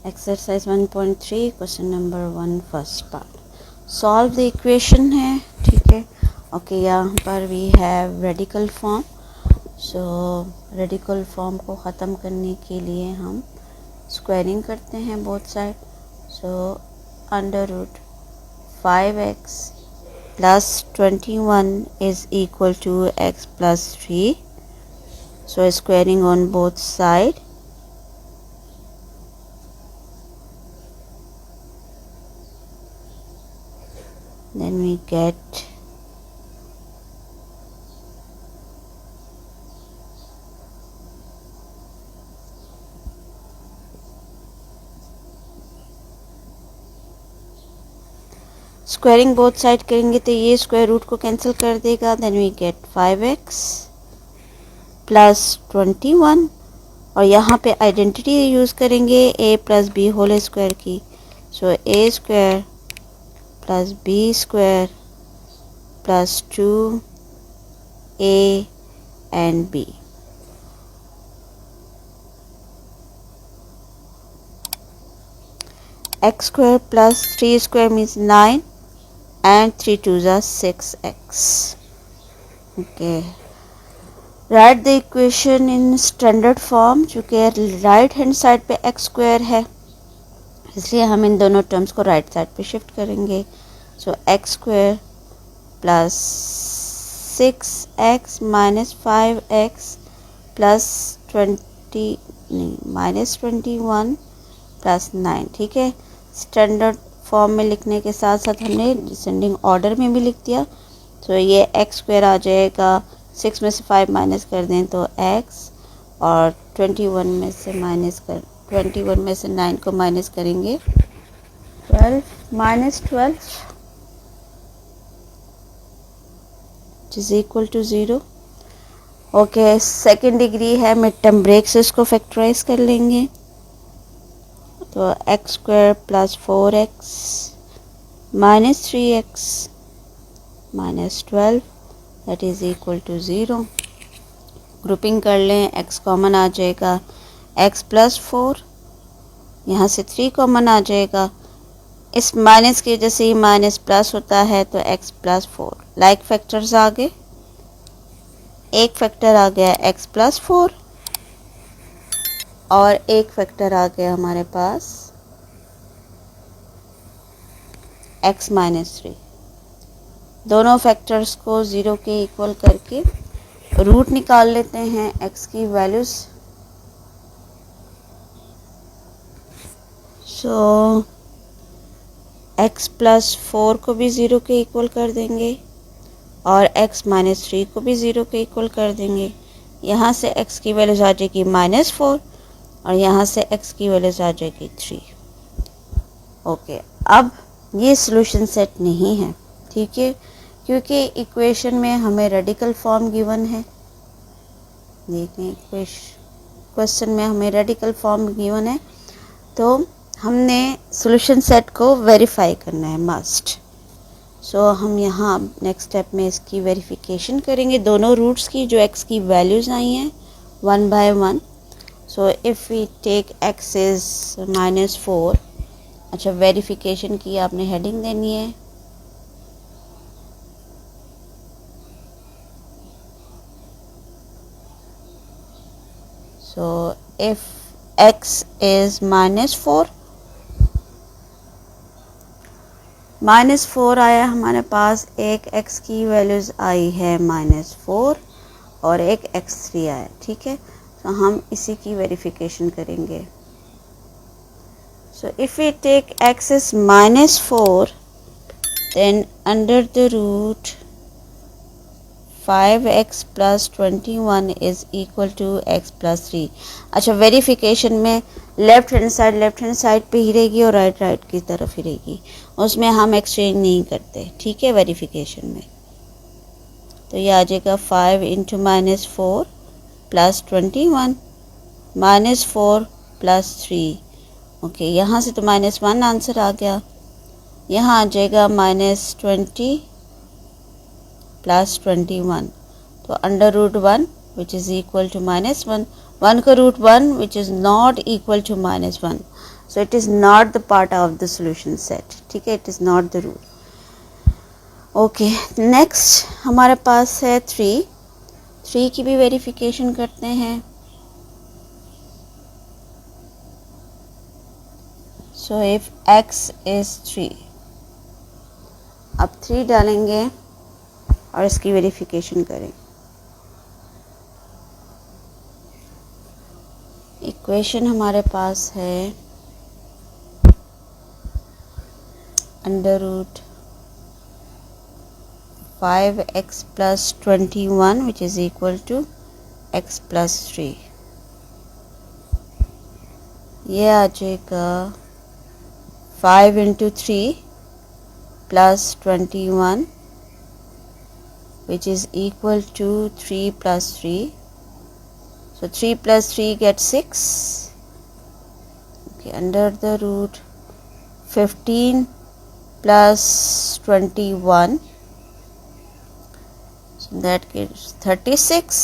Exercise 1.3 question number 1 first part solve the equation है। ठीक है, ओके। यहाँ पर we have radical form. So radical form को ख़त्म करने के लिए हम स्क्वायरिंग करते हैं both side. So under root 5x plus 21 is equal to x plus 3। So squaring on both side. Then we get squaring both side करेंगे तो ये स्क्वायर रूट को कैंसिल कर देगा। Then we gate 5x plus 21 और यहाँ पे identity use करेंगे a plus B whole square की। So a square plus B square plus 2a and b। x square plus 3 square means 9 and 3 2s are 6x. Okay. Write the equation in standard form। चूँकि right hand side पे x square है इसलिए हम इन दोनों terms को right side पे shift करेंगे। सो x square plus 6x minus 5x plus 21 plus 9। ठीक है, स्टैंडर्ड फॉर्म में लिखने के साथ साथ हमने डिसेंडिंग ऑर्डर में भी लिख दिया। तो ये x स्क्वायर आ जाएगा, 6 में से 5 माइनस कर दें तो x, और 21 में से 9 को माइनस करेंगे 12 minus 12 is equal to 0। Okay, second degree है, मिड टर्म ब्रेक से इसको फैक्टराइज कर लेंगे। तो x square plus 4x minus 3x minus 12 that is equal to 0। Grouping कर लें, x कॉमन आ जाएगा, x प्लस 4, यहाँ से 3 कॉमन आ जाएगा। इस माइनस की वजह से ही माइनस प्लस होता है तो x प्लस 4। लाइक फैक्टर्स आ गए, एक फैक्टर आ गया x प्लस 4 और एक फैक्टर आ गया हमारे पास x माइनस 3। दोनों फैक्टर्स को 0 के इक्वल करके रूट निकाल लेते हैं x की वैल्यूज़। सो x प्लस 4 को भी 0 के इक्वल कर देंगे और x माइनस 3 को भी 0 के इक्वल कर देंगे। यहाँ से x की वैल्यूज़ आ जाएगी माइनस 4 और यहाँ से x की वैल्यूज़ आ जाएगी 3। ओके, अब ये सॉल्यूशन सेट नहीं है, ठीक है, क्योंकि इक्वेशन में हमें रेडिकल फॉर्म गिवन है। देखें, क्वेश्चन में हमें रेडिकल फॉर्म गिवन है तो हमने सॉल्यूशन सेट को वेरीफाई करना है, मस्ट। सो हम यहाँ नेक्स्ट स्टेप में इसकी वेरिफिकेशन करेंगे, दोनों रूट्स की जो x की वैल्यूज़ आई हैं 1 by 1। So if we take x is minus 4। अच्छा, वेरिफिकेशन की आपने हेडिंग देनी है। So if x is minus 4 आया हमारे पास, एक x की वैल्यूज़ आई है माइनस 4 और एक x3 आया। ठीक है, तो हम इसी की वेरिफिकेशन करेंगे। So if we take x is minus 4 then under the root 5x plus 21 is equal to x plus 3। अच्छा, वेरिफिकेशन में लेफ़्ट हैंड साइड पे ही रहेगी और राइट की तरफ ही रहेगी, उसमें हम एक्सचेंज नहीं करते। ठीक है, वेरिफिकेशन में तो ये आ जाएगा 5 into minus 4 plus 21 minus 4 plus 3। Okay, यहाँ से तो माइनस 1 आंसर आ गया, यहाँ आ जाएगा माइनस 20 प्लस 21। तो under root 1 which is equal to minus 1, 1 का root 1 which is not equal to minus 1। So it is not the part of the solution set, ठीक है, it is not the root. Okay, next हमारे पास है 3 की भी verification करते हैं। सो इफ x इज 3, अब 3 डालेंगे और इसकी वेरिफिकेशन करें। इक्वेशन हमारे पास है under root 5x plus 21 which is equal to x plus 3। ये आ जाएगा 5 into 3 plus 21 which is equal to 3 plus 3। So 3 plus 3 gets 6। Okay, under the root 15 plus 21, so that gives 36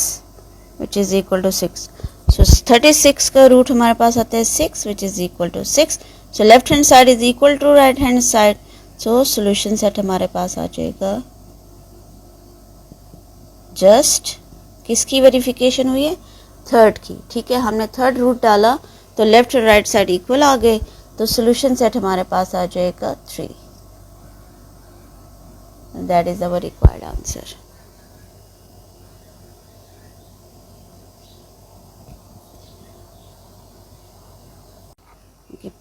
which is equal to 6। So 36 का root हमारे पास आता है 6 which is equal to 6। So left hand side is equal to right hand side। So solution set हमारे पास आ जाएगा just किसकी verification हुई है, थर्ड की, ठीक है। हमने थर्ड रूट डाला तो लेफ्ट और राइट साइड इक्वल आ गए, तो सोल्यूशन सेट हमारे पास आ जाएगा 3। That is our required answer.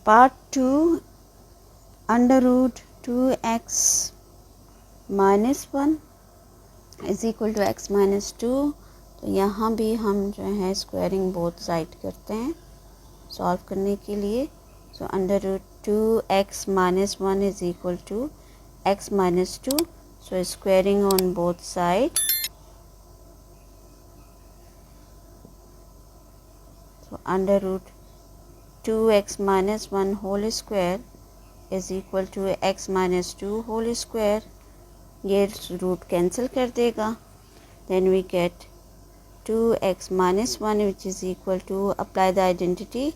Part 2, under root 2x minus 1 is equal to x minus 2। तो यहाँ भी हम जो है स्क्वायरिंग बोथ साइड करते हैं सॉल्व करने के लिए। So under root 2x minus 1 is equal to x minus 2। So squaring on both side. So under root 2x minus 1 whole square is equal to x minus 2 whole square। ये root cancel कर देगा। Then we get 2x minus 1 which is equal to, apply the identity,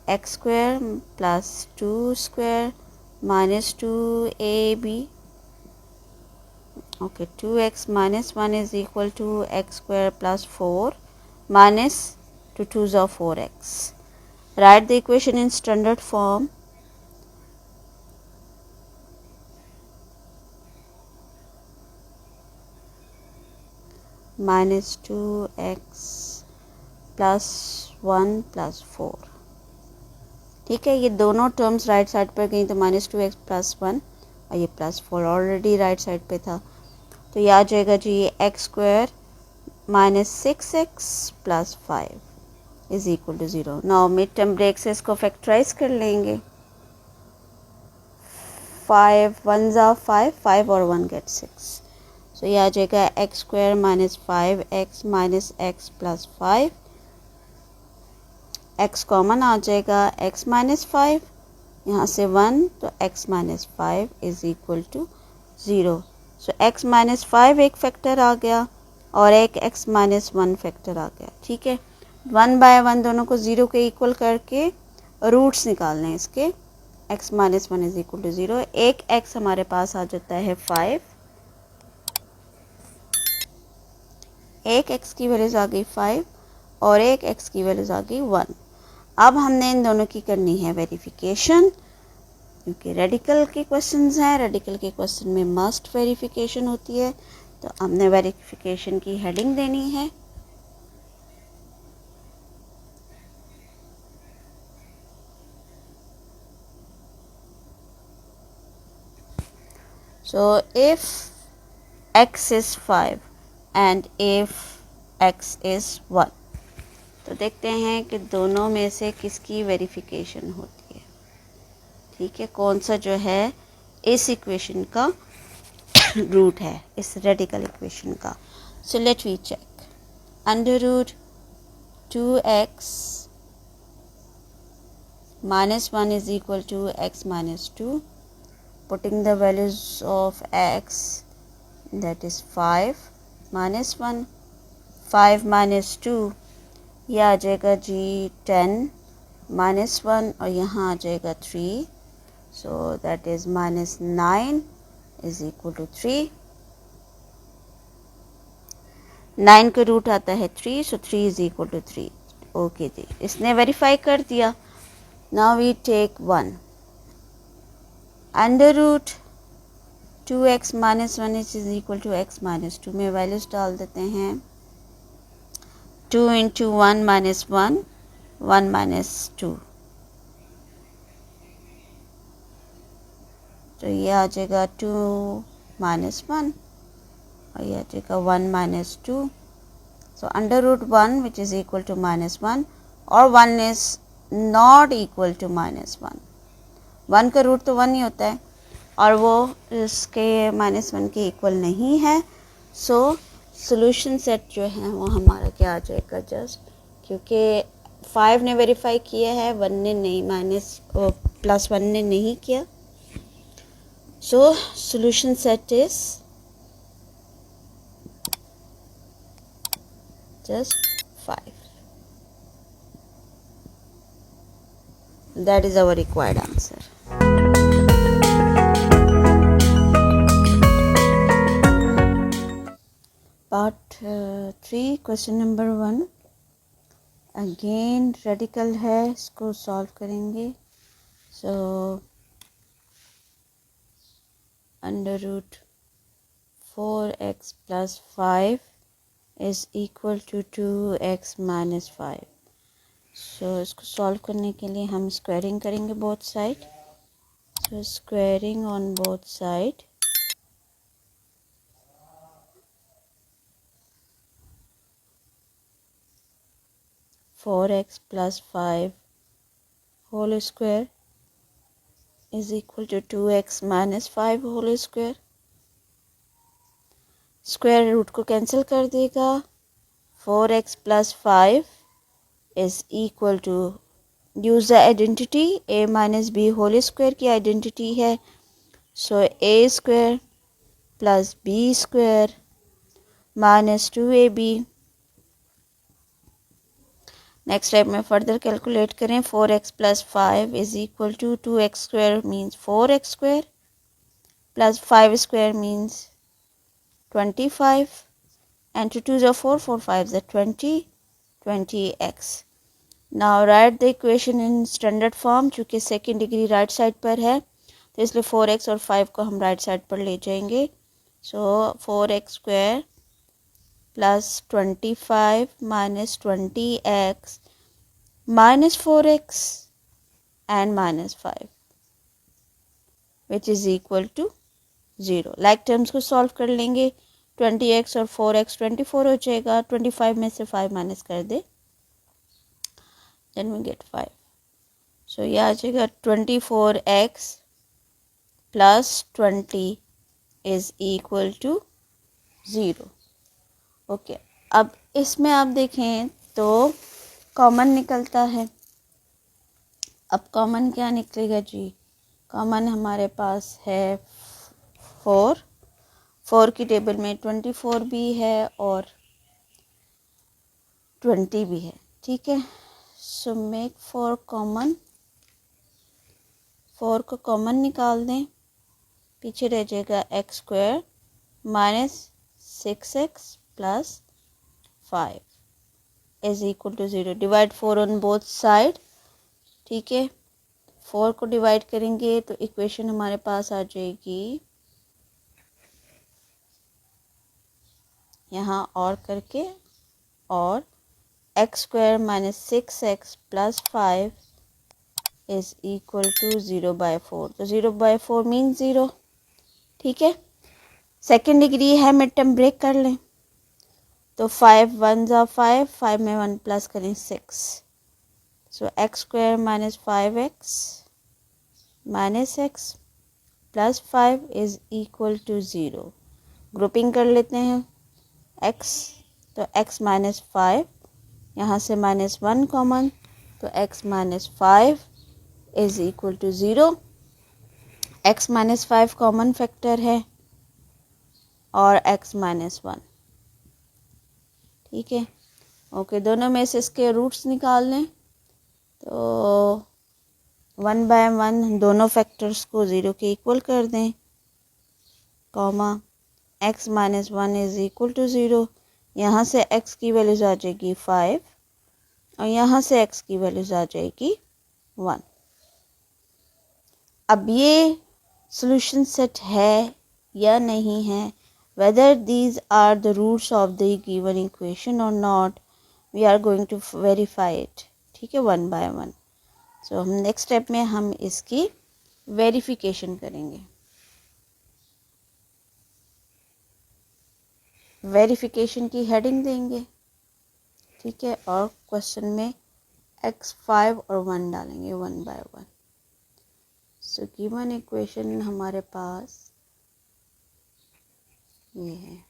x square plus 2 square minus 2ab। Okay, 2x minus 1 is equal to x square plus 4 minus 2 2s are 4x। Write the equation in standard form। minus 2x plus 1 plus 4, ठीक है। ये दोनों terms right side पर गई तो minus 2x plus 1 और ये plus 4 already right side पे था, तो ये आ जाएगा जी ये x square minus 6x plus 5 is equal to 0। Now mid term break से इसको फैक्टराइज कर लेंगे। 5 1 ज़ा 5, 5 और 1 गेट 6। सो ये आ जाएगा x square minus 5x minus x plus 5। x common आ जाएगा, x माइनस 5 यहाँ से 1 तो x minus 5 is equal to 0। So x minus 5 एक फैक्टर आ गया और एक x माइनस 1 फैक्टर आ गया, ठीक है। 1 बाय 1 दोनों को 0 के इक्वल करके रूट्स निकालने हैं इसके। x minus 1 is equal to 0। एक x हमारे पास आ जाता है 5, एक x की वैल्यूज आ गई 5 और एक x की वैल्यूज आ गई 1। अब हमने इन दोनों की करनी है वेरिफिकेशन, क्योंकि रेडिकल के क्वेश्चंस हैं, रेडिकल के क्वेश्चन में मस्ट वेरिफिकेशन होती है, तो हमने वेरिफिकेशन की हेडिंग देनी है। So if x is 5 and if x is 1, तो देखते हैं कि दोनों में से किसकी वेरिफिकेशन होती है, ठीक है। कौन सा जो है इस इक्वेशन का रूट है, इस रेडिकल इक्वेशन का। So let we check. Under root 2x minus 1 is equal to x minus 2। Putting the values of x, that is 5 minus 1, 5 minus 2, ये आ जाएगा जी 10 -1 और यहाँ आ जाएगा 3, so that is -9 is equal to 3। 9 का रूट आता है 3, so 3 is equal to 3। Okay जी, इसने वेरीफाई कर दिया। Now we take 1 under root 2x minus 1 is equal to x minus 2 में वैल्यूज डाल देते हैं। 2 इंटू 1 माइनस 1, 1 माइनस 2, तो ये आ जाएगा 2 माइनस 1 और ये आ जाएगा 1 minus 2। So under root 1 which is equal to -1 और 1 इज़ नॉट इक्वल टू -1। 1 का रूट तो 1 ही होता है और वो इसके -1 के इक्वल नहीं है। सो सोल्यूशन सेट जो है वो हमारा क्या आ जाएगा, जस्ट क्योंकि 5 ने वेरीफाई किया है, 1 ने नहीं, +1 ने नहीं किया। So solution set is just 5. That is our required answer. Part 3 question number 1 again radical है, इसको सॉल्व करेंगे। So under root 4x plus 5 is equal to 2x minus 5। सो इसको सॉल्व करने के लिए हम स्क्वायरिंग करेंगे both side. So squaring on both side, four x plus 5 whole square is equal to 2x minus 5 whole square. Square root को cancel कर देगा। 4x plus 5 is equal to, use the identity, a minus B whole square की identity है। So a square plus B square minus 2ab। Next step में further calculate करें। 4x plus 5 is equal to 2x square means 4x square plus 5 square means 25 and 2 2s are 4, 4 5s are 20, 20x। Now write the equation in standard form। चूँकि second degree right side पर है तो इसलिए 4x और 5 को हम right side पर ले जाएंगे। So 4x square plus 25 minus 20x minus 4x and minus 5 which is equal to 0। Like terms को सॉल्व कर लेंगे। 20x और 4x 24 हो जाएगा। 25 में से 5 माइनस कर दे, देन वी गेट 5। सो ये आ जाएगा 24x plus 20 is equal to 0। Okay, अब इसमें आप देखें तो कॉमन निकलता है। अब कॉमन क्या निकलेगा जी? कॉमन हमारे पास है 4 की टेबल में 24 भी है और 20 भी है, ठीक है। सो मेक 4 कॉमन, 4 को कॉमन निकाल दें, पीछे रह जाएगा x square minus 6x plus 5 is equal to 0। Divide 4 on both side, ठीक है। 4 को डिवाइड करेंगे तो इक्वेशन हमारे पास आ जाएगी यहाँ और करके, और x square minus 6x plus 5 is equal to 0/4। तो 0/4 मीन 0, ठीक है। सेकेंड डिग्री है, मिड टर्म ब्रेक कर लें तो 5 1 ज़ा 5, 5 में 1 प्लस करें 6। So x square minus 5x minus x plus 5 is equal to 0। Grouping कर लेते हैं x, तो x माइनस 5, यहाँ से -1 कॉमन, तो x minus 5 is equal to 0। x minus 5 common factor है और x माइनस 1, ठीक है। ओके, दोनों में से इसके रूट्स निकाल लें। तो 1/1 दोनों फैक्टर्स को 0 के इक्वल कर दें, comma x minus 1 is equal to 0। यहाँ से x की वैल्यूज़ आ जाएगी 5 और यहाँ से x की वैल्यूज़ आ जाएगी 1। अब ये सॉल्यूशन सेट है या नहीं है, whether these are the roots of the given equation or not, we are going to verify it, ठीक है, 1/1। सो हम नेक्स्ट स्टेप में हम इसकी वेरिफिकेशन करेंगे। वेरिफिकेशन की हेडिंग देंगे, ठीक है, और क्वेश्चन में x 5 और 1 डालेंगे 1/1। सो गिवन इक्वेशन हमारे पास ये है।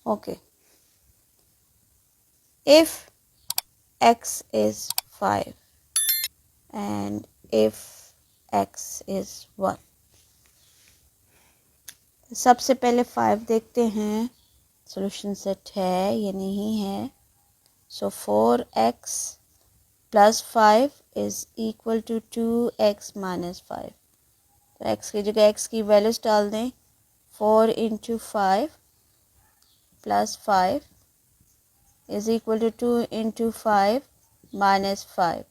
Okay, if x is 5 and if x is 1, सबसे पहले 5 देखते हैं सॉल्यूशन सेट है या नहीं है। So 4x plus 5 is equal to 2x minus 5। तो x की जगह x की वैल्यूज डाल दें, 4 into 5 plus 5 is equal to 2 into 5 minus 5।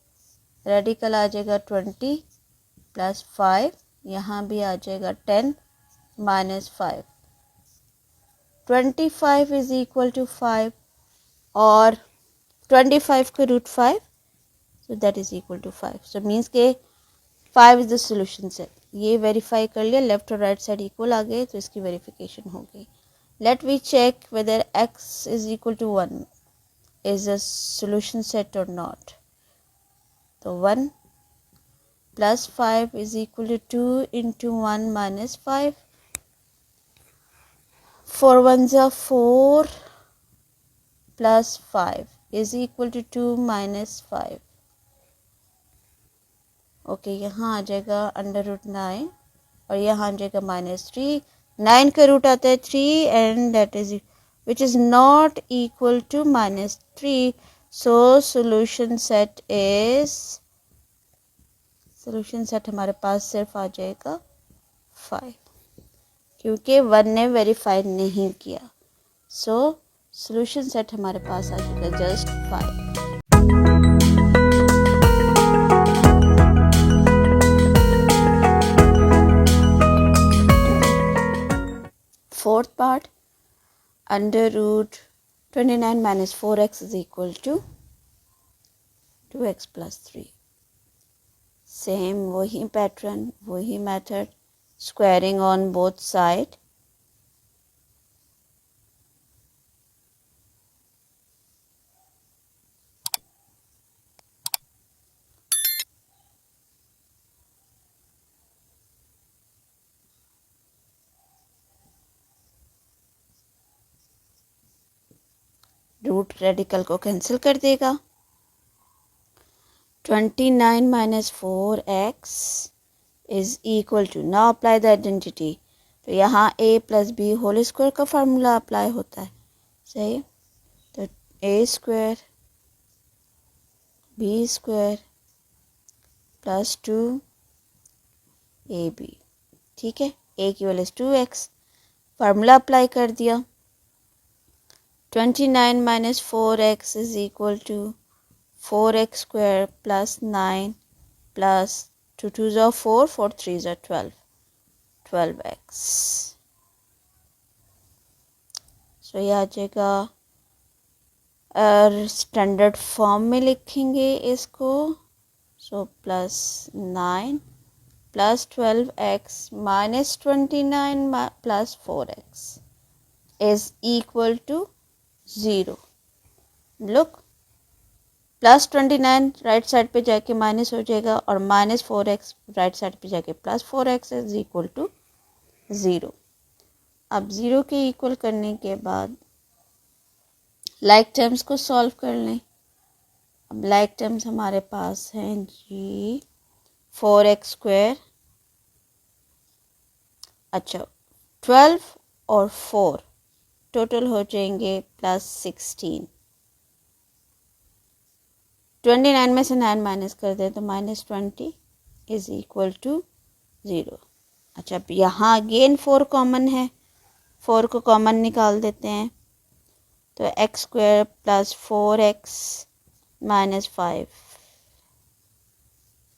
Radical आ जाएगा 20 प्लस 5, यहाँ भी आ जाएगा 10 माइनस 5। 25 इज़ इक्वल टू 5 और 25 का root 5, so that is equal to 5। so means के 5 is the solution set। ये वेरीफाई कर लिया, लेफ्ट और राइट साइड इक्वल आ गए तो इसकी वेरिफिकेशन हो गई। Let we check whether x is equal to 1 is a solution set or not। तो 1 plus 5 is equal to 2 into 1 minus 5। 4 1s are 4 plus 5 is equal to 2 minus 5। Okay, यहाँ आ जाएगा under root 9 और यहाँ आ जाएगा -3। 9 का रूट आता है 3 and that is which is not equal to -3। So solution set हमारे पास सिर्फ आ जाएगा 5, क्योंकि 1 ने वेरीफाई नहीं किया। सो सॉल्यूशन सेट हमारे पास आ जाएगा just 5। Fourth part, under root 29 minus 4x is equal to 2x plus 3। Same वही पैटर्न, वही method, squaring on both side. Root radical को कैंसिल कर देगा। 29 minus 4x is equal to, now apply the identity. तो यहाँ a plus B whole square का formula apply होता है, सही। तो a square b square plus 2ab, ठीक है। a की वैल्यू 2x, फार्मूला अप्लाई कर दिया। 29 minus 4x is equal to 4x square plus 9 plus 2 2s are 4, 4 3s are 12, 12x। सो ये आ जाएगा, स्टैंडर्ड फॉर्म में लिखेंगे इसको। So plus 9 plus 12x minus 29 plus 4x is equal to 0। Look, plus 29 right side पे जाके माइनस हो जाएगा और माइनस 4x राइट साइड पे जाके plus 4x is equal to 0। अब 0 के इक्वल करने के बाद लाइक टर्म्स को सॉल्व कर लें। अब लाइक टर्म्स हमारे पास हैं जी 4x², अच्छा 12 और 4 टोटल हो जाएंगे +16। 29 में से 9 माइनस कर दे तो -20 इज इक्वल टू 0। अच्छा अब यहाँ अगेन 4 कॉमन है, 4 को कॉमन निकाल देते हैं तो x² + 4x - 5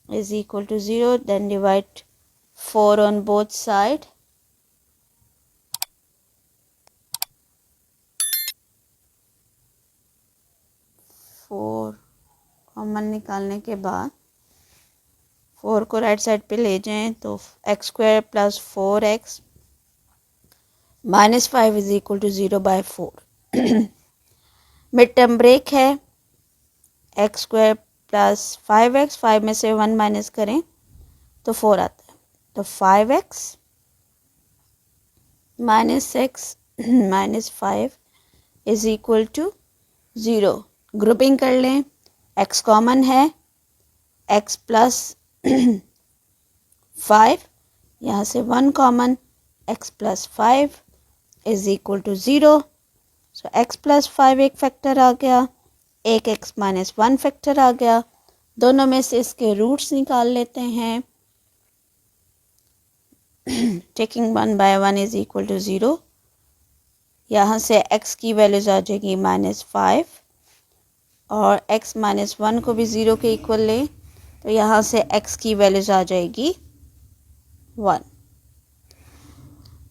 is equal to 0। Then divide 4 on both side, common निकालने के बाद 4 को राइट साइड पे ले जाएं तो x² + 4x - 5 is equal to 0/4। Mid term break है, x² + 5x, 5 में से 1 माइनस करें तो 4 आता है, तो 5x - x - 5 is equal to 0। Grouping कर लें, x कॉमन है, x प्लस 5, यहाँ से 1 common, x + 5 is equal to 0। So x + 5 एक फैक्टर आ गया, एक x - 1 फैक्टर आ गया। दोनों में से इसके रूट्स निकाल लेते हैं। Taking 1/1 is equal to 0। यहाँ से x की वैल्यूज आ जाएगी -5 और x - 1 को भी 0 के इक्वल लें तो यहाँ से x की वैल्यूज आ जाएगी 1।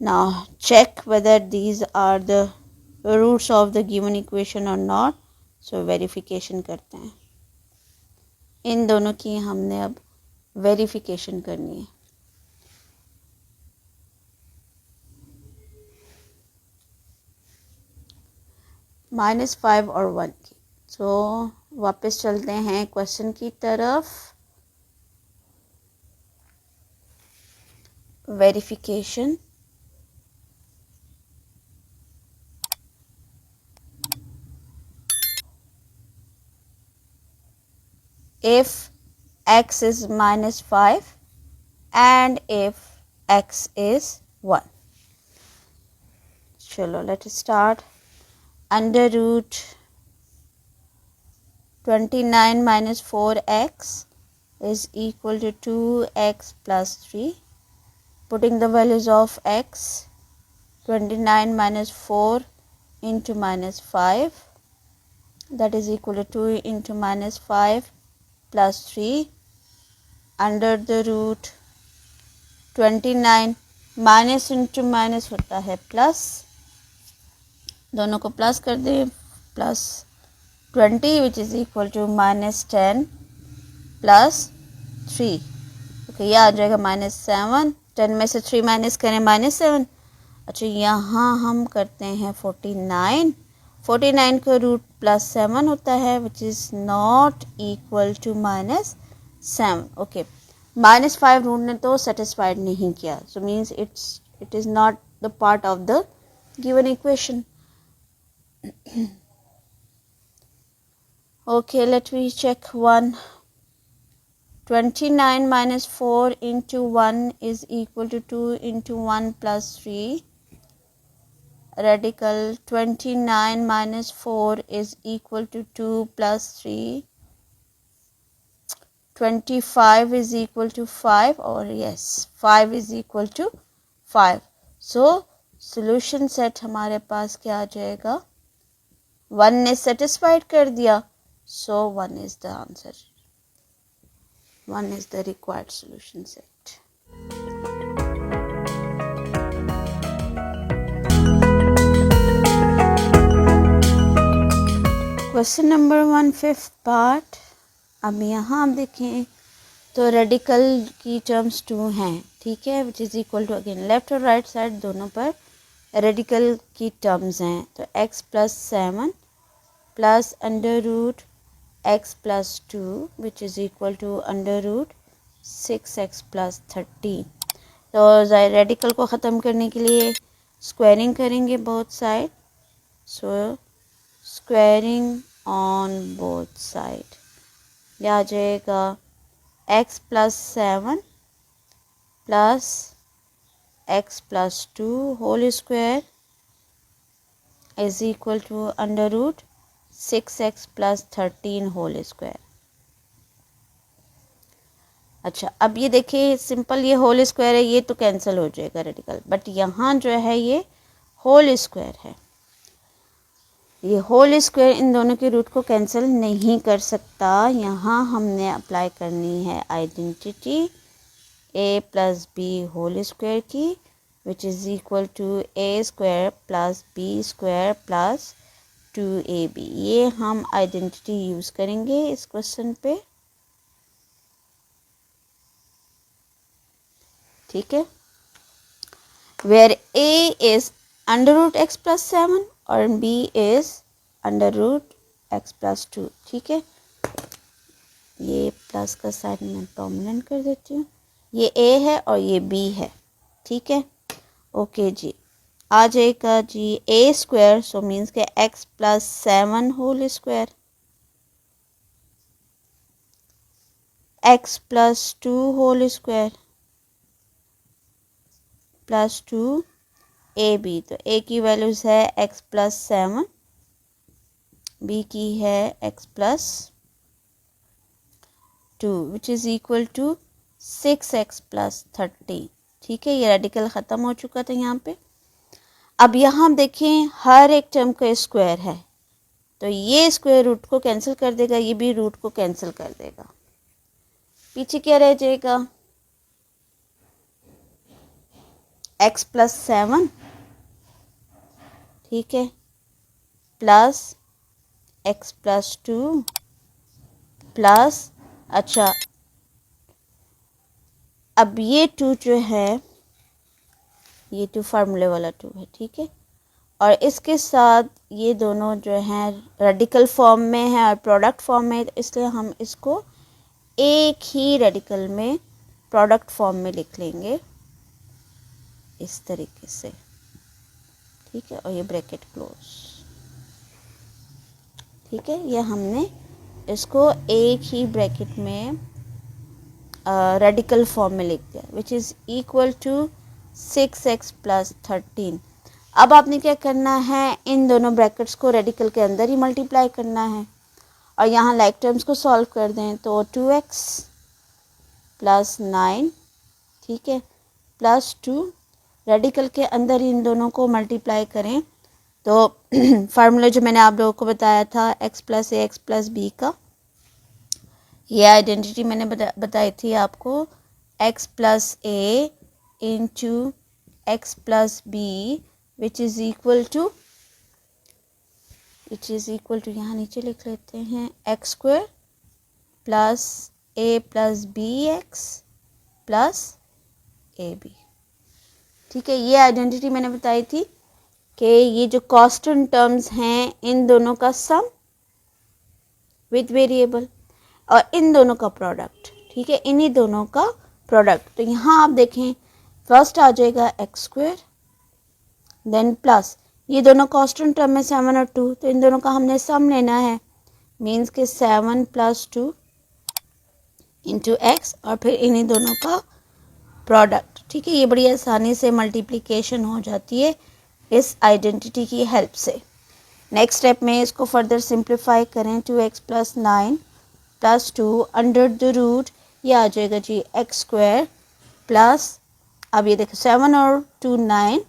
Now check whether these are the roots of the given equation और नॉट। सो वेरिफिकेशन करते हैं, इन दोनों की हमने अब वेरिफिकेशन करनी है। -5 और 1 की। सो वापस चलते हैं क्वेश्चन की तरफ। Verification, if x is -5 and if x is 1। चलो let start. Under root 29 - 4x is equal to 2x + 3। Putting the values of x, 29 - 4 into -5, that is equal to 2 into -5 + 3 under the root 29 minus into minus होता है प्लस, दोनों को plus कर दें, +20 which is equal to -10 + 3। Okay ये आ जाएगा -7। 10 में से 3 माइनस करें -7। अच्छा यहाँ हम करते हैं 49 का रूट +7 होता है which is not equal to -7। Okay -5 root ने तो सेटिस्फाइड नहीं किया, so means it is not the part of the given equation. Okay let me check 1। 29 - 4 into 1 is equal to 2 into 1 + 3। Radical 29 - 4 is equal to 2 + 3। 25 is equal to 5 और yes 5 is equal to 5। So solution set हमारे पास क्या आ जाएगा, 1 ने satisfied कर दिया, so 1 is the answer, 1 is the required solution set। Question number 1 5th part. अब यहाँ आप देखें तो रेडिकल की टर्म्स 2 हैं, ठीक है, which is equal to again left और राइट साइड दोनों पर रेडिकल की टर्म्स हैं। तो x + 7 plus under root x + 2 which is equal to under root 6x + 13। तो रेडिकल को ख़त्म करने के लिए स्क्वायरिंग करेंगे both side, so squaring on both side ये आ जाएगा x plus 7 plus x plus 2 whole square is equal to under root 6x plus 13 whole square. अच्छा, अब ये देखिए सिंपल, ये होल स्क्वायर है, ये तो कैंसिल हो जाएगा रेडिकल, बट यहाँ जो है ये होल स्क्वायर है, ये होल स्क्वायर इन दोनों के रूट को कैंसिल नहीं कर सकता। यहाँ हमने अप्लाई करनी है identity a plus B whole square की, which is equal to a square plus B square plus 2ab। ये हम आइडेंटिटी यूज़ करेंगे इस क्वेश्चन पे, ठीक है। Where a is under root x plus 7 और b is under root x plus 2, ठीक है। ये प्लस का साइन मैं प्रोमिनेंट कर देती हूँ, ये a है और ये b है, ठीक है। ओके जी, आ जाएगा जी a स्क्वायर, सो मीन्स के x plus 7 whole square, x plus 2 whole square plus 2ab। तो a की वैल्यूज है x प्लस 7, b की है x plus 2 which is equal to 6x plus 13, ठीक है। ये रेडिकल ख़त्म हो चुका था यहाँ पे। अब यहाँ देखें हर एक टर्म का स्क्वायर है, तो ये स्क्वायर रूट को कैंसिल कर देगा, ये भी रूट को कैंसिल कर देगा। पीछे क्या रह जाएगा, x प्लस 7, ठीक है, प्लस x प्लस 2 प्लस, अच्छा अब ये 2 जो है ये 2 फार्मूले वाला 2 है, ठीक है। और इसके साथ ये दोनों जो हैं रेडिकल फॉर्म में है और प्रोडक्ट फॉर्म में, इसलिए हम इसको एक ही रेडिकल में प्रोडक्ट फॉर्म में लिख लेंगे इस तरीके से, ठीक है। और ये ब्रैकेट क्लोज, ठीक है। ये हमने इसको एक ही ब्रैकेट में रेडिकल फॉर्म में लिख दिया, which is equal to 6x plus 13। अब आपने क्या करना है, इन दोनों ब्रैकेट्स को रेडिकल के अंदर ही मल्टीप्लाई करना है और यहाँ लाइक टर्म्स को सॉल्व कर दें तो 2x प्लस 9, ठीक है, प्लस 2, रेडिकल के अंदर इन दोनों को मल्टीप्लाई करें तो फार्मूला जो मैंने आप लोगों को बताया था x plus a x plus b का, ये आइडेंटिटी मैंने बताई थी आपको, x plus a into x plus b which is equal to यहाँ नीचे लिख लेते हैं x square plus a plus b x plus a b, ठीक है। ये आइडेंटिटी मैंने बताई थी कि ये जो कांस्टेंट टर्म्स हैं इन दोनों का सम विद वेरिएबल और इन दोनों का प्रोडक्ट, ठीक है, इन्हीं दोनों का प्रोडक्ट। तो यहाँ आप देखें फर्स्ट आ जाएगा एक्स स्क्वायर, देन प्लस ये दोनों कांस्टेंट टर्म में 7 और 2, तो इन दोनों का हमने सम लेना है, मीन्स के 7 प्लस 2 इंटू एक्स और फिर इन्हीं दोनों का प्रोडक्ट, ठीक है। ये बड़ी आसानी से मल्टीप्लिकेशन हो जाती है इस आइडेंटिटी की हेल्प से। नेक्स्ट स्टेप में इसको फर्दर सिंप्लीफाई करें, 2x plus 9 plus 2 under the root, ये आ जाएगा जी एक्स स्क्वायर प्लस, अब ये देखो 7 और 2 9,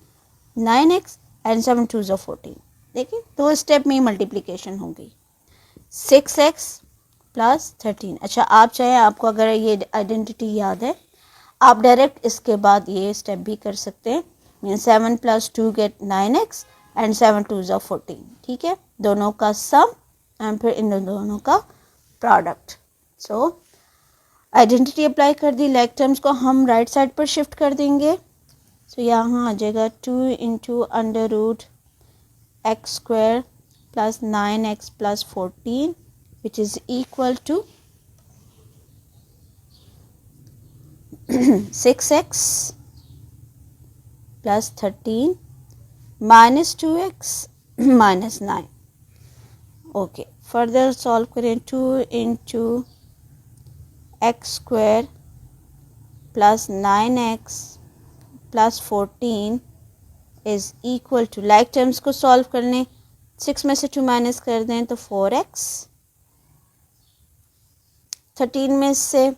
9x एंड 7 2 ज़ा 14, देखिए 2 स्टेप में ही मल्टीप्लिकेशन होगी, 6x प्लस 13। अच्छा, आप चाहें, आपको अगर ये आइडेंटिटी याद है आप डायरेक्ट इसके बाद ये स्टेप भी कर सकते हैं, mean 7 plus 2 gate 9x and 7 2 ज़ा 14, ठीक है, दोनों का सम एंड फिर इन दोनों का प्रोडक्ट। सो आइडेंटिटी अप्लाई कर दी, लाइक टर्म्स को हम राइट साइड पर शिफ्ट कर देंगे, सो यहाँ आ जाएगा 2 into under root x square plus 9x plus 14 which is equal to 6x plus 13 minus 2x minus 9। Okay, further solve करें, 2 into x square plus 9x plus 14 is equal to, like terms को solve कर लें, 6 में से 2 minus कर दें तो 4x, 13 में से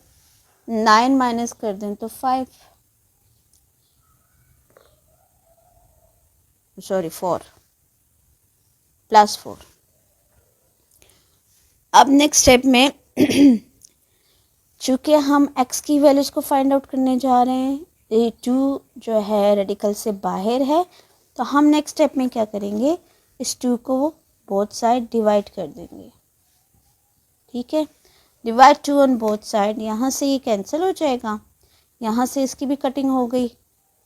9 माइनस कर दें तो 5, सॉरी 4 प्लस 4। अब नेक्स्ट स्टेप में चूँकि हम x की वैल्यूज़ को फाइंड आउट करने जा रहे हैं, ये 2 जो है रेडिकल से बाहर है, तो हम नेक्स्ट स्टेप में क्या करेंगे, इस 2 को बोथ साइड डिवाइड कर देंगे। ठीक है, डिवाइड 2 ऑन बोथ साइड, यहाँ से ये कैंसिल हो जाएगा, यहाँ से इसकी भी कटिंग हो गई।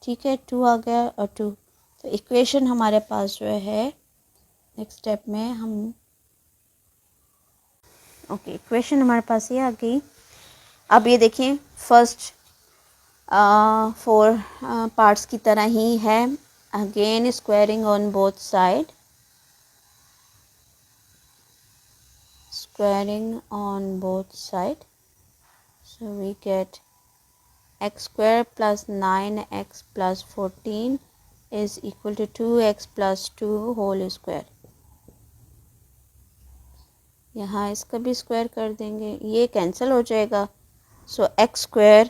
ठीक है, 2 आ गया और 2, तो इक्वेशन हमारे पास जो है नेक्स्ट स्टेप में हम इक्वेशन हमारे पास ये आ गई। अब ये देखिए फर्स्ट 4 पार्ट्स की तरह ही है, again squaring on both side, squaring on both side, so we get x square plus 9x plus 14 is equal to 2x plus 2 whole square। यहाँ इसका भी स्क्वायर कर देंगे, ये कैंसिल हो जाएगा, so x square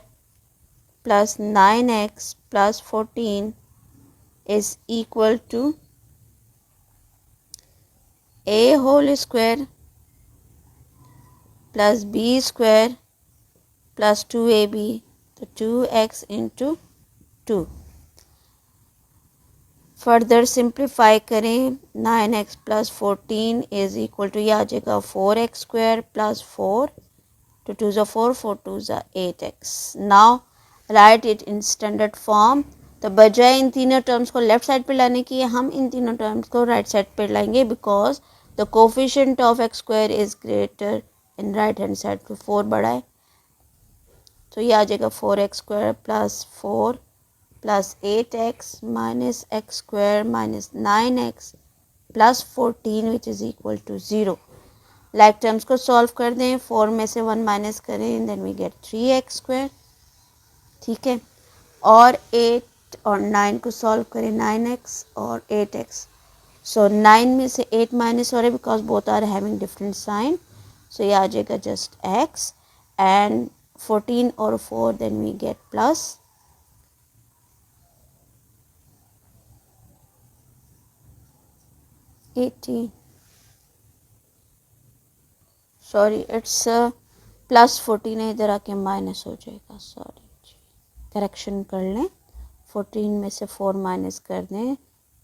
plus 9x plus 14 is equal to a whole square plus b square plus 2ab, तो 2x into 2। Further simplify करें, 9x plus 14 is equal to, ये आ जाएगा 4x स्क्वायर प्लस 4, 2 2 ज़ा 4, 4 2 ज़ा 8x। Now right it in standard form, तो बजाय इन तीनों टर्म्स को लेफ्ट साइड पे लाने की हम इन तीनों टर्म्स को राइट साइड पे लाएंगे, because the coefficient of x square is greater in right hand side पे, 4 बड़ा है, तो ये आ जाएगा 4x square plus 4 plus 8x minus x square minus 9x plus 14 which is equal to 0। Like terms को सॉल्व कर दें, 4 में से 1 माइनस करें, then we get 3x square. ठीक है, और 8 और 9 को सॉल्व करें, 9x और 8x, सो 9 में से 8 माइनस हो रहा है because both are having different sign, so ये आ जाएगा जस्ट x, एंड 14 और 4 then we get plus 18, sorry it's plus 14 है, इधर आके माइनस हो जाएगा, सॉरी करेक्शन कर लें, 14 में से 4 माइनस कर दें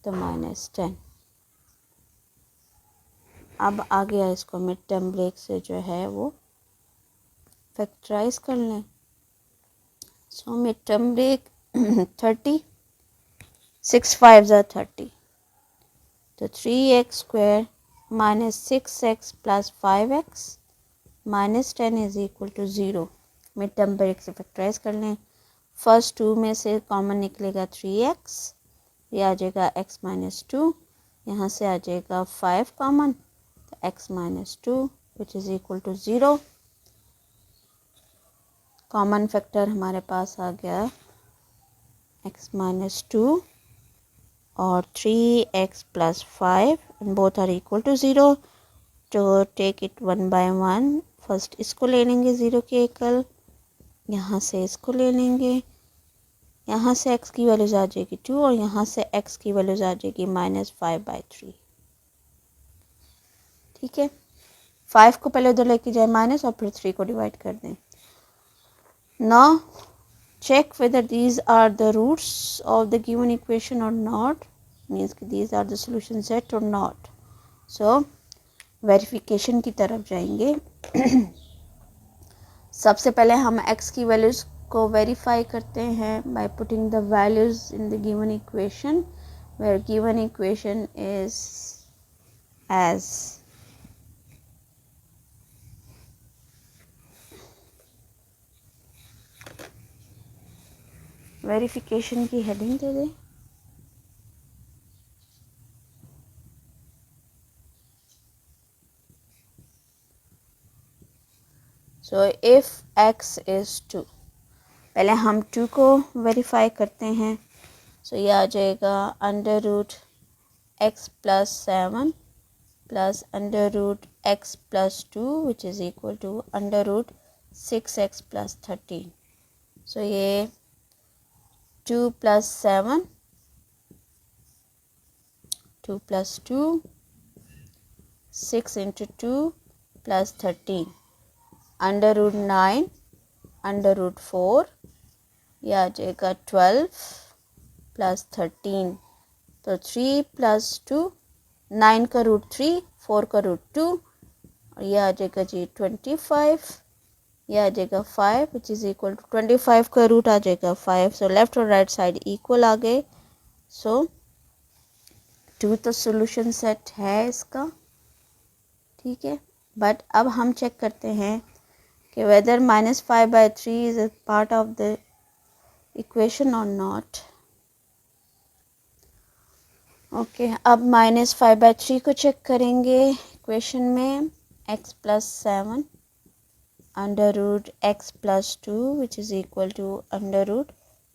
तो माइनस 10। अब आ गया, इसको मिड टर्म ब्रेक से जो है वो फैक्टराइज कर लें, सो मिड टर्म ब्रेक 30, 6 5 ज़ा 30, तो 3x square minus 6x plus 5x minus 10 is equal to 0। Mid term break से फैक्टराइज कर लें, फर्स्ट 2 में से कॉमन निकलेगा 3x, ये आ जाएगा x माइनस 2, यहाँ से आ जाएगा 5 कॉमन, तो x minus 2 which is equal to 0। Common factor हमारे पास आ गया x माइनस 2 और 3x plus 5, and both are equal to 0, तो टेक इट 1 बाय 1, फर्स्ट इसको ले लेंगे 0 के एकल, यहाँ से इसको ले लेंगे, यहाँ से x की वैल्यूज आ जाएगी 2 और यहाँ से x की वैल्यूज आ जाएगी माइनस 5/3। ठीक है, 5 को पहले उधर लेके जाए माइनस और फिर 3 को डिवाइड कर दें। Now check whether these are the roots of the given equation or not, means these are the solution set or not, so verification की तरफ जाएंगे। सबसे पहले हम x की वैल्यूज़ को वेरीफाई करते हैं by putting the values in the given equation, where given equation is as verification की हेडिंग दे दें, सो इफ़ x इज़ 2, पहले हम 2 को वेरीफाई करते हैं। सो ये आ जाएगा under root x plus 7 plus under root x plus 2 which is equal to under root 6x plus 13। So ये 2 plus 7, 2 plus 2, 6 into 2 plus 13, under root 9, under root 4, यह आ जाएगा 12 प्लस 13। तो 3 प्लस 2, 9 का रूट 3, 4 का रूट 2, और यह आ जाएगा जी 25, यह आ जाएगा 5 विच इज़ इक्वल टू 25 का रूट आ जाएगा 5। सो लेफ्ट और राइट साइड इक्वल आ गए। सो 2 तो सोल्यूशन सेट है इसका, ठीक है। बट अब हम चेक करते हैं कि whether -5/3 is a part of the equation और नॉट। ओके, अब -5/3 को चेक करेंगे इक्वेशन में। x plus 7 under root x plus 2 which is equal to under root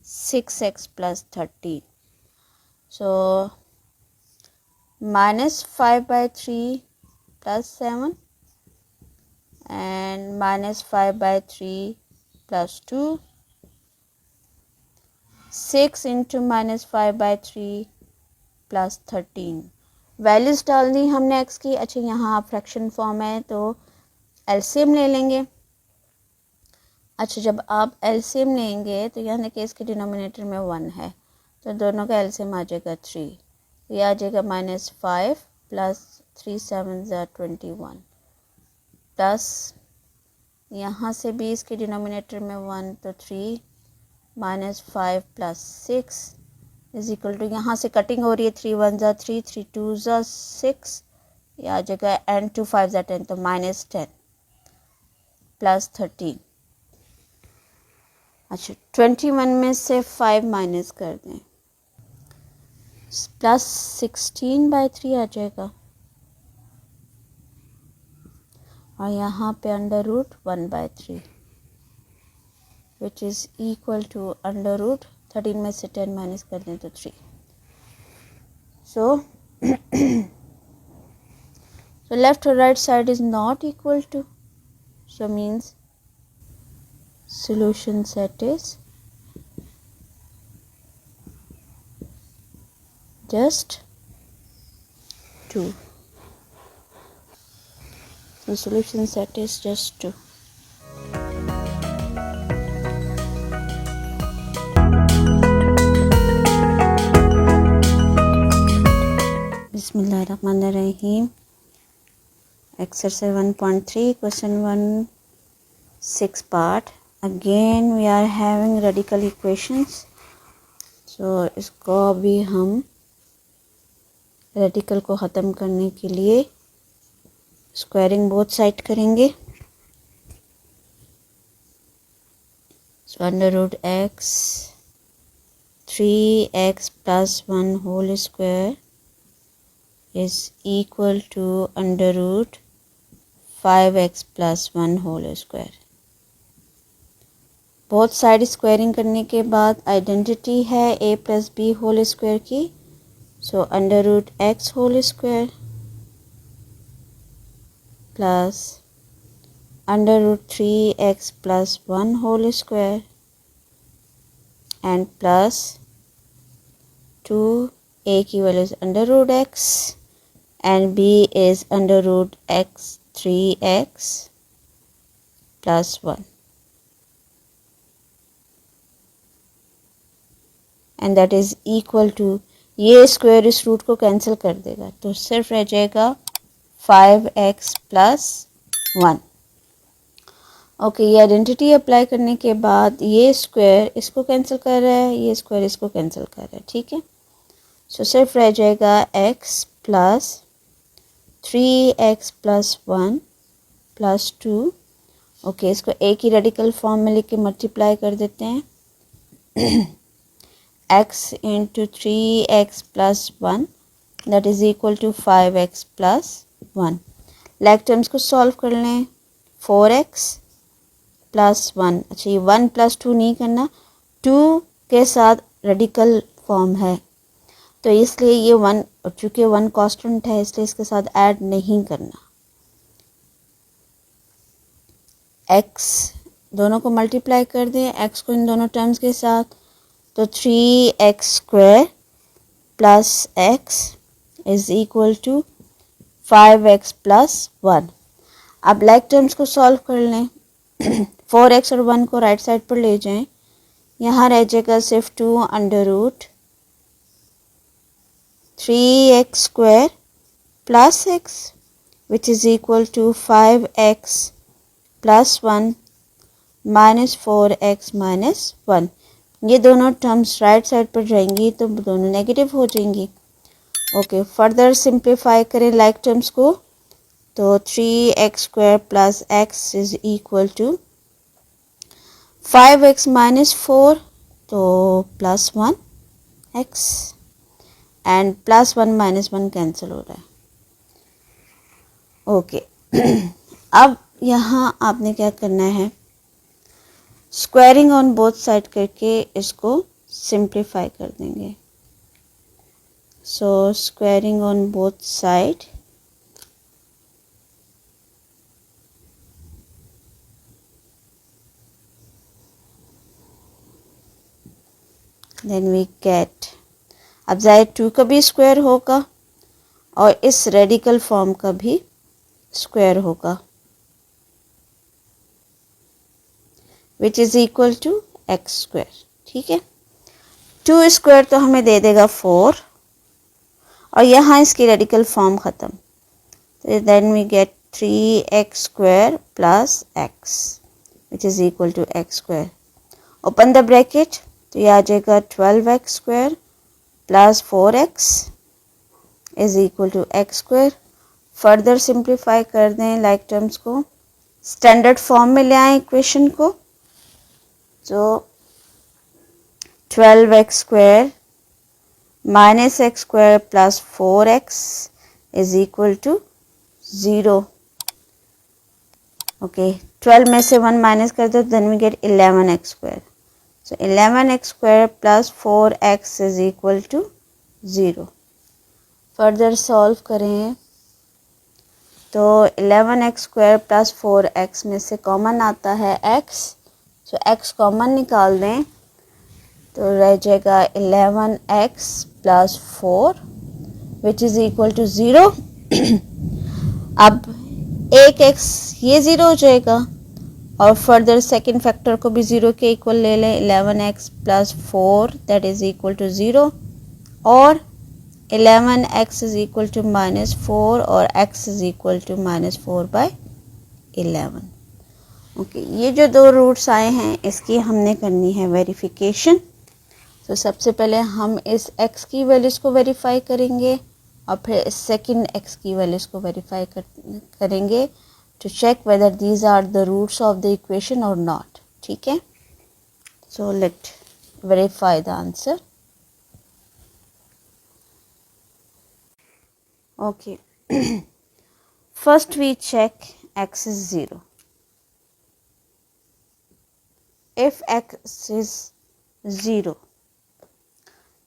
6x plus 13। So -5/3 plus 7 and -5/3 plus 2, 6 into -5/3 plus 13। Values डाल दी हमने x की। अच्छा, यहाँ फ्रैक्शन फॉर्म है तो एलसीएम ले लेंगे। अच्छा, जब आप एलसीएम लेंगे तो यहाँ देखिए इसके डिनोमिनेटर में 1 है तो दोनों का एलसीएम आ जाएगा 3। यह आ जाएगा -5 प्लस 3 7 21 प्लस यहाँ से भी इसके डिनोमिनेटर में 1 तो 3 -5 प्लस 6 इज इक्वल टू, यहाँ से कटिंग हो रही है 3 1 3 3 2 6, यह आ जाएगा एंड 2 5 10 तो -10 प्लस 13। अच्छा, 21 में से 5 माइनस कर दें, प्लस 16/3 आ जाएगा और यहाँ पे under root 1/3 which is equal to under root 13 में से 10 माइनस कर दें तो 3। सो लेफ्ट और right side is not equal to, so means solution set is just 2. The solution set is just 2. Bismillahirrahmanirrahim. Exercise 1.3 question 1 6 part. Again we are having radical equations. So इसको अभी हम radical को ख़त्म करने के लिए squaring both side करेंगे। So under root x 3x plus 1 whole square is equal to under root 5x plus 1 whole square. Both side squaring करने के बाद आइडेंटिटी है a plus B whole square की। So under root x whole square plus under root 3x plus 1 whole square and plus 2, a की value is under root x and b is under root x 3x plus 1 and that is equal to, ये square इस root को cancel कर देगा तो सिर्फ रह जाएगा 5x प्लस 1। ओके, ये आइडेंटिटी अप्लाई करने के बाद ये स्क्वायर इसको कैंसिल कर रहा है, ये स्क्वायर इसको कैंसिल कर रहा है, ठीक है। सो सिर्फ रह जाएगा x plus 3x plus 1 plus 2। Okay, इसको a की रेडिकल फॉर्म में लिख के मल्टीप्लाई कर देते हैं। x into 3x plus 1 that is equal to 5x plus 1। Like terms को सॉल्व कर लें। 4x plus 1। अच्छा, ये 1 प्लस 2 नहीं करना, 2 के साथ रेडिकल फॉर्म है तो इसलिए ये 1, चूँकि 1 कांस्टेंट है इसलिए इसके साथ ऐड नहीं करना। x दोनों को मल्टीप्लाई कर दें, x को इन दोनों टर्म्स के साथ, तो 3x² plus x is equal to 5x plus 1। अब लाइक टर्म्स को सॉल्व कर लें। 4x और 1 को राइट साइड पर ले जाएं, यहाँ रह जाएगा सिर्फ 2 under root 3x² plus x which is equal to 5x plus 1 minus 4x minus 1। ये दोनों टर्म्स राइट साइड पर जाएंगी तो दोनों नेगेटिव हो जाएंगी। ओके, फर्दर सिंप्लीफाई करें लाइक टर्म्स को, तो 3x² plus x is equal to 5x minus 4 तो plus 1x and plus 1 minus 1 cancel हो रहा है। ओके अब यहाँ आपने क्या करना है, स्क्वायरिंग ऑन बोथ साइड करके इसको सिंप्लीफाई कर देंगे। So squaring on both side, then we get, अब जाए 2 का भी स्क्वायर होगा और इस रेडिकल फॉर्म का भी स्क्वायर होगा विच इज़ इक्वल टू x²। ठीक है, 2 स्क्वायर तो हमें दे देगा 4 और यहाँ इसकी रेडिकल फॉर्म ख़त्म, तो then we get 3x² plus x which is equal to x²। Open the bracket, तो ये आ जाएगा 12x² plus 4x is equal to x²। Further simplify कर दें लाइक टर्म्स को, स्टैंडर्ड फॉर्म में ले आएं इक्वेशन को, तो 12x² minus x² plus 4x is equal to 0। Okay, 12 में से 1 माइनस कर दो, then we get 11x²। So 11x² plus 4x is equal to 0। Further solve करें तो 11x² प्लस 4x में से कॉमन आता है x, तो x कॉमन निकाल दें तो रह जाएगा 11x plus 4 which is equal to 0। अब एक x ये 0 हो जाएगा और फर्दर सेकेंड फैक्टर को भी 0 के इक्वल ले लें, 11x plus 4 that is equal to 0 और 11x is equal to minus 4 और x is equal to minus 4/11। Okay, ये जो दो रूट्स आए हैं इसकी हमने करनी है वेरिफिकेशन। तो सबसे पहले हम इस x की वैल्यूज़ को वेरीफाई करेंगे और फिर इस सेकेंड x की वैल्यूज़ को वेरीफाई करेंगे to check whether these are the roots of the equation or not. ठीक है, so let's verify the answer. Okay, first we check x is 0. If x is 0,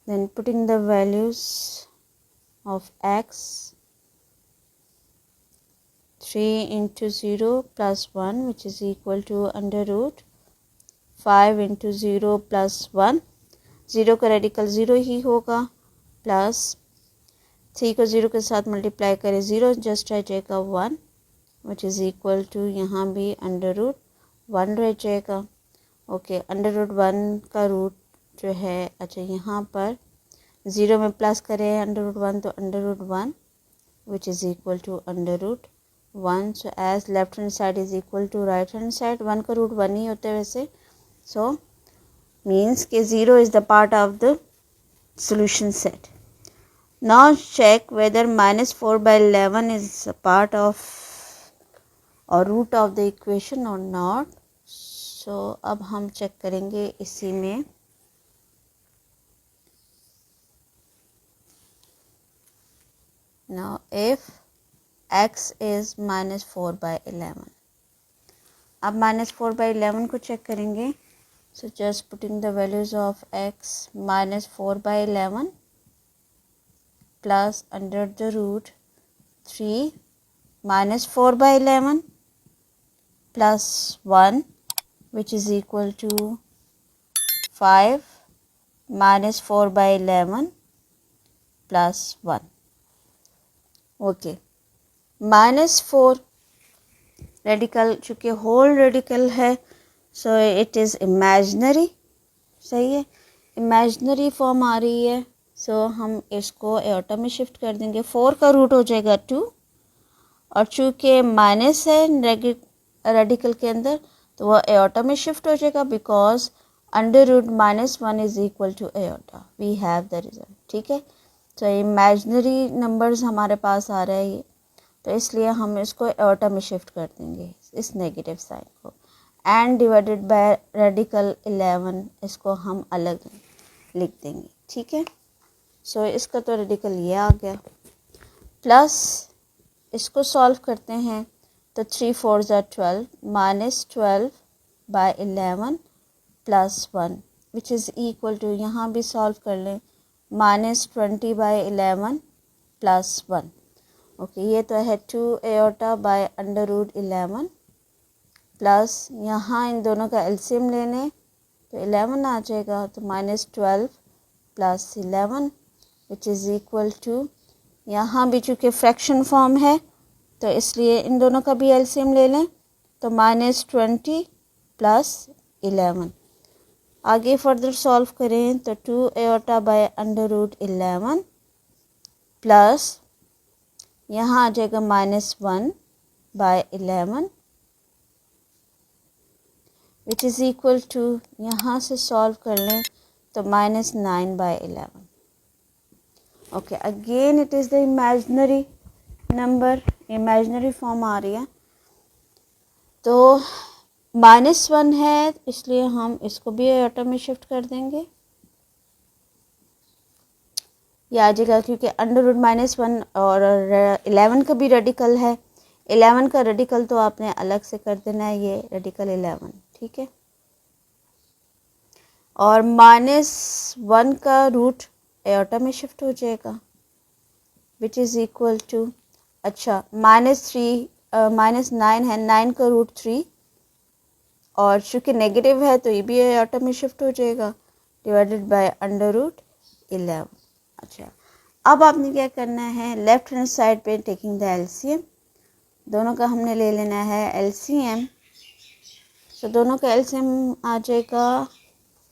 then putting the values of x, 3 into 0 plus 1 which is equal to under root 5 into 0 plus 1, 0 का radical 0 ही होगा, plus 3 को 0 के साथ multiply करें 0 just रह जाएगा 1 which is equal to यहाँ भी अंडर रूट 1 रह जाएगा। ओके, अंडर रूट 1 का रूट जो है, अच्छा यहाँ पर 0 में प्लस करें अंडर रूट 1 तो under root 1 which is equal to under root 1। So as left hand side is equal to right hand side, 1 का रूट 1 ही होता है वैसे, सो मीन्स कि 0 is the part of the solution set. Now check whether minus 4/11 is a part of or root of the equation or not. So अब हम check करेंगे इसी में, now if x is minus 4/11, अब -4/11 को चेक करेंगे. So just putting the values of x -4/11 plus under the root 3 -4/11 plus 1 which is equal to 5 -4/11 plus 1. Okay. -4 radical चूँकि whole radical है सो इट इज़ इमेजनरी. सही है, imaginary form आ रही है. सो हम इसको एयोटा में शिफ्ट कर देंगे. 4 का रूट हो जाएगा 2 और चूँकि माइनस है रेडिकल के अंदर तो वह एयोटा में शिफ्ट हो जाएगा because under root -1 is equal to iota. We have the result. ठीक है, तो इमेजनरी नंबर्स हमारे पास आ रहे हैं तो इसलिए हम इसको एयोटा में शिफ्ट कर देंगे इस नेगेटिव साइन को. एंड डिवाइडेड बाय रेडिकल 11 इसको हम अलग लिख देंगे. ठीक है, सो इसका तो रेडिकल ये आ गया. प्लस इसको सॉल्व करते हैं तो 3 4 12 -12/11 plus 1 which is equal to, यहाँ भी सॉल्व कर लें, -20/11 प्लस 1. ओके, ये तो है 2 iota by under root 11 plus यहाँ इन दोनों का एलसीएम ले लें तो 11 आ जाएगा. तो -12 plus 11 which is equal to, यहाँ भी चूँकि फ्रैक्शन फॉर्म है तो इसलिए इन दोनों का भी एलसीएम ले लें तो -20 प्लस 11. आगे फर्दर सॉल्व करें तो 2 iota by under root 11 plus यहाँ आ जाएगा -1/11 विच इज़ इक्वल टू, यहाँ से सॉल्व कर लें तो -9/11. Okay, again it is the imaginary number, imaginary form आ रही है तो -1 है इसलिए हम इसको भी एयोटा में शिफ्ट कर देंगे. ये आ जाएगा क्योंकि अंडर रूट -1 और 11 का भी रेडिकल है. 11 का रेडिकल तो आपने अलग से कर देना है, ये रेडिकल 11. ठीक है, और -1 का रूट एयोटा में शिफ्ट हो जाएगा विच इज़ इक्वल टू, अच्छा -9 है, 9 का रूट 3 और चूँकि नेगेटिव है तो ये भी एयोटा में शिफ्ट हो जाएगा डिवाइडेड बाय अंडर रूट 11. अच्छा, अब आपने क्या करना है, लेफ्ट हैंड साइड पे टेकिंग द एलसीएम, दोनों का हमने ले लेना है एलसीएम. तो दोनों का एलसीएम आ जाएगा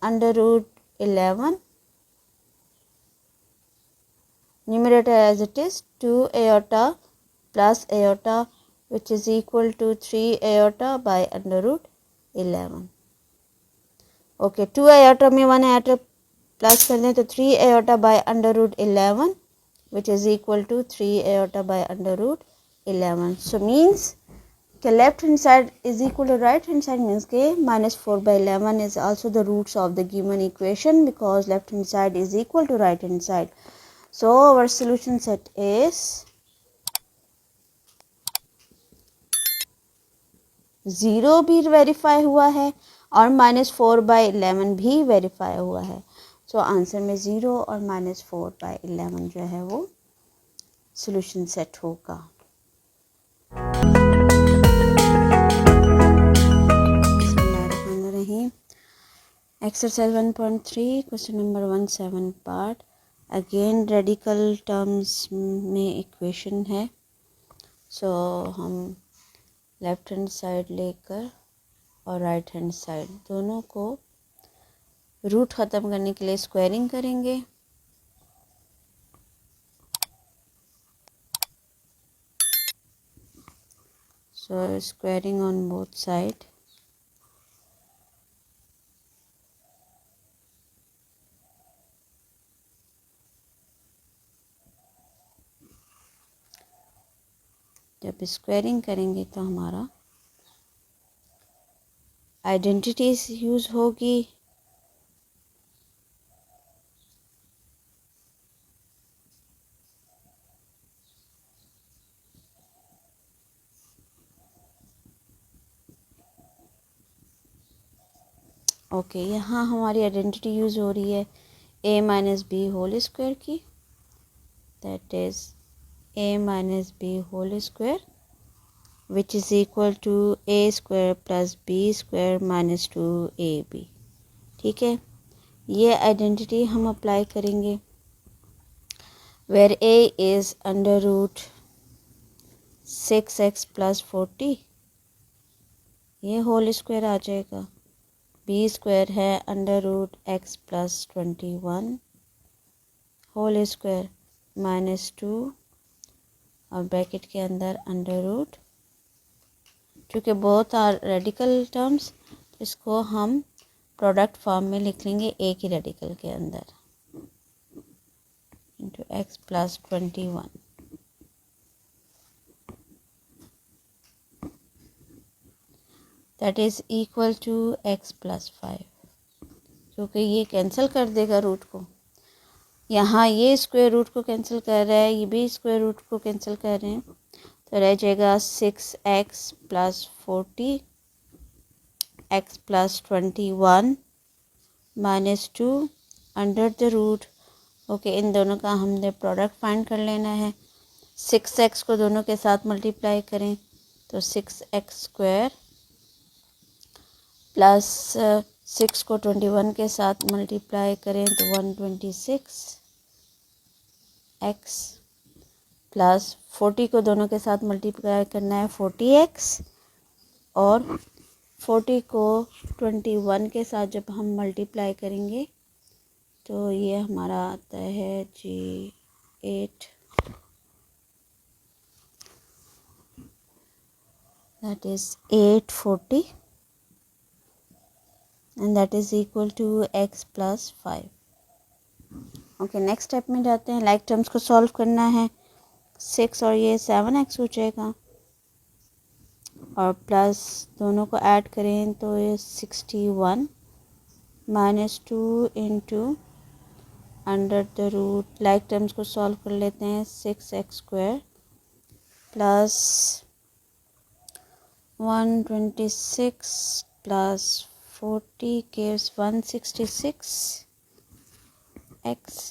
under root 11, numerator as it is 2 iota plus iota which is equal to 3 iota by under root 11. Okay, 2 iota में 1 एयोटा प्लस कर लें तो 3 iota by under root 11 which is equal to 3 iota by under root 11. So means के left hand side is equal to right hand side means के -4/11 is also the roots of the given equation because left hand side is equal to right hand side. So our solution set is 0 भी verify हुआ है और -4/11 भी verify हुआ है. So answer में 0 और -4/11 जो है वो सॉल्यूशन सेट होगा. Exercise 1.3 question number 17 part. Again radical terms में इक्वेशन है. सो हम लेफ्ट हैंड साइड लेकर और राइट हैंड साइड दोनों को रूट ख़त्म करने के लिए स्क्वायरिंग करेंगे. सो स्क्वायरिंग ऑन बोथ साइड. जब स्क्वायरिंग करेंगे तो हमारा आइडेंटिटीज यूज़ होगी. ओके, यहाँ हमारी आइडेंटिटी यूज़ हो रही है a minus B whole square की, that is a minus B whole square which is equal to a square plus b square minus 2ab। ठीक है, ये आइडेंटिटी हम अप्लाई करेंगे where a is under root 6x plus 40, ये whole square आ जाएगा। B square है under root x plus 21 whole square minus 2 और ब्रैकेट के अंदर अंडर रूट, चूँकि बहुत आर रेडिकल टर्म्स इसको हम प्रोडक्ट फॉर्म में लिख लेंगे ए की रेडिकल के अंदर into x plus 21। That is equal to x plus 5, क्योंकि ये कैंसिल कर देगा रूट को। यहाँ ये स्क्वायर रूट को कैंसिल कर रहा है, ये भी स्क्वायर रूट को कैंसिल कर रहे हैं, तो रह जाएगा 6x plus 40 X plus 21 minus 2 under the root. Okay, इन दोनों का हमने प्रोडक्ट फाइंड कर लेना है। 6x को दोनों के साथ मल्टीप्लाई करें तो 6x स्क्वायर प्लस 6 को 21 के साथ मल्टीप्लाई करें तो 126 x प्लस 40 को दोनों के साथ मल्टीप्लाई करना है 40x, और 40 को 21 के साथ जब हम मल्टीप्लाई करेंगे तो ये हमारा आता है जी 8, that is 840 and that is equal to x plus 5। Okay, next step में जाते हैं। लाइक टर्म्स को सॉल्व करना है। 6 और ये 7x हो जाएगा और प्लस दोनों को ऐड करें तो ये 61 minus 2 into under the root. Like terms को सॉल्व कर लेते हैं। 6x square plus 126 plus 40 gives 166 x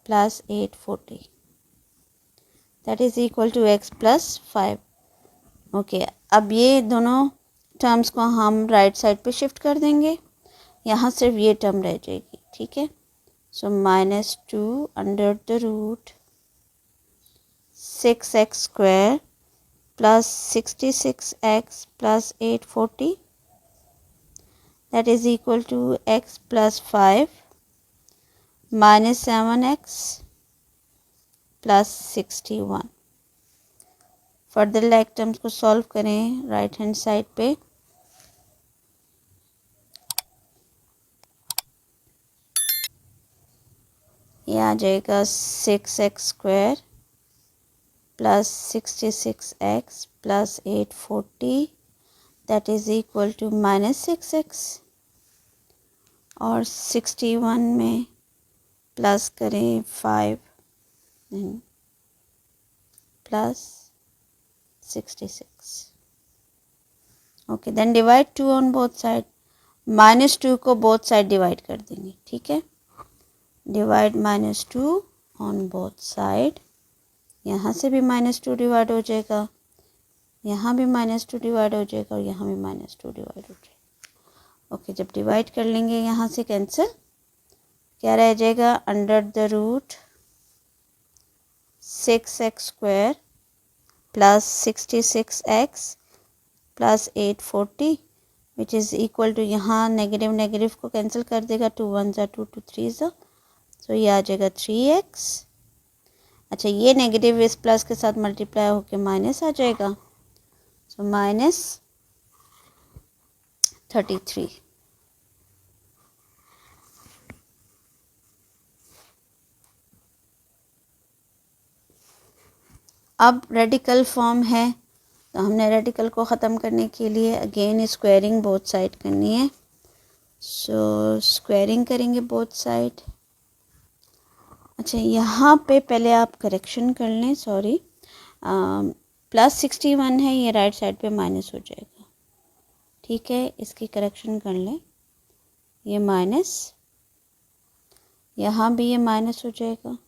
plus 840 that is equal to x plus 5। Okay, अब ये दोनों टर्म्स को हम राइट साइड पे शिफ्ट कर देंगे, यहाँ सिर्फ ये टर्म रह जाएगी। ठीक है, so minus 2 under the root 6x square plus 66x plus 840 that is equal to x plus 5 minus 7x plus 61। Further like terms को सॉल्व करें राइट हैंड साइड पे। ये आ जाएगा 6x square plus 66x plus 840 that is equal to minus 6x, और 61 में plus करें 5 plus 66। Okay, then divide 2 on both side. Minus 2 को बोथ साइड डिवाइड कर देंगे। ठीक है, divide minus 2 on both side. यहाँ से भी माइनस 2 डिवाइड हो जाएगा, यहाँ भी माइनस 2 डिवाइड हो जाएगा और यहाँ भी माइनस 2 डिवाइड हो जाएगा। ओके, जब डिवाइड कर लेंगे यहाँ से कैंसिल, क्या रह जाएगा under the root 6x square plus 66x plus 840 which is equal to, यहाँ नेगेटिव नेगेटिव को कैंसिल कर देगा, 2 1 ज़ा 2 2 3 ज़ा, सो ये आ जाएगा 3x। अच्छा, ये नेगेटिव इस प्लस के साथ मल्टीप्लाई होके माइनस आ जाएगा, सो माइनस 33। अब रेडिकल फॉर्म है, तो हमने रेडिकल को ख़त्म करने के लिए अगेन स्क्वायरिंग बोथ साइड करनी है। सो स्क्वायरिंग करेंगे बोथ साइड। अच्छा, यहाँ पे पहले आप करेक्शन कर लें, सॉरी, प्लस 61 है, ये राइट साइड पे माइनस हो जाएगा। ठीक है, इसकी करेक्शन कर लें। ये माइनस, यहाँ भी ये माइनस हो जाएगा।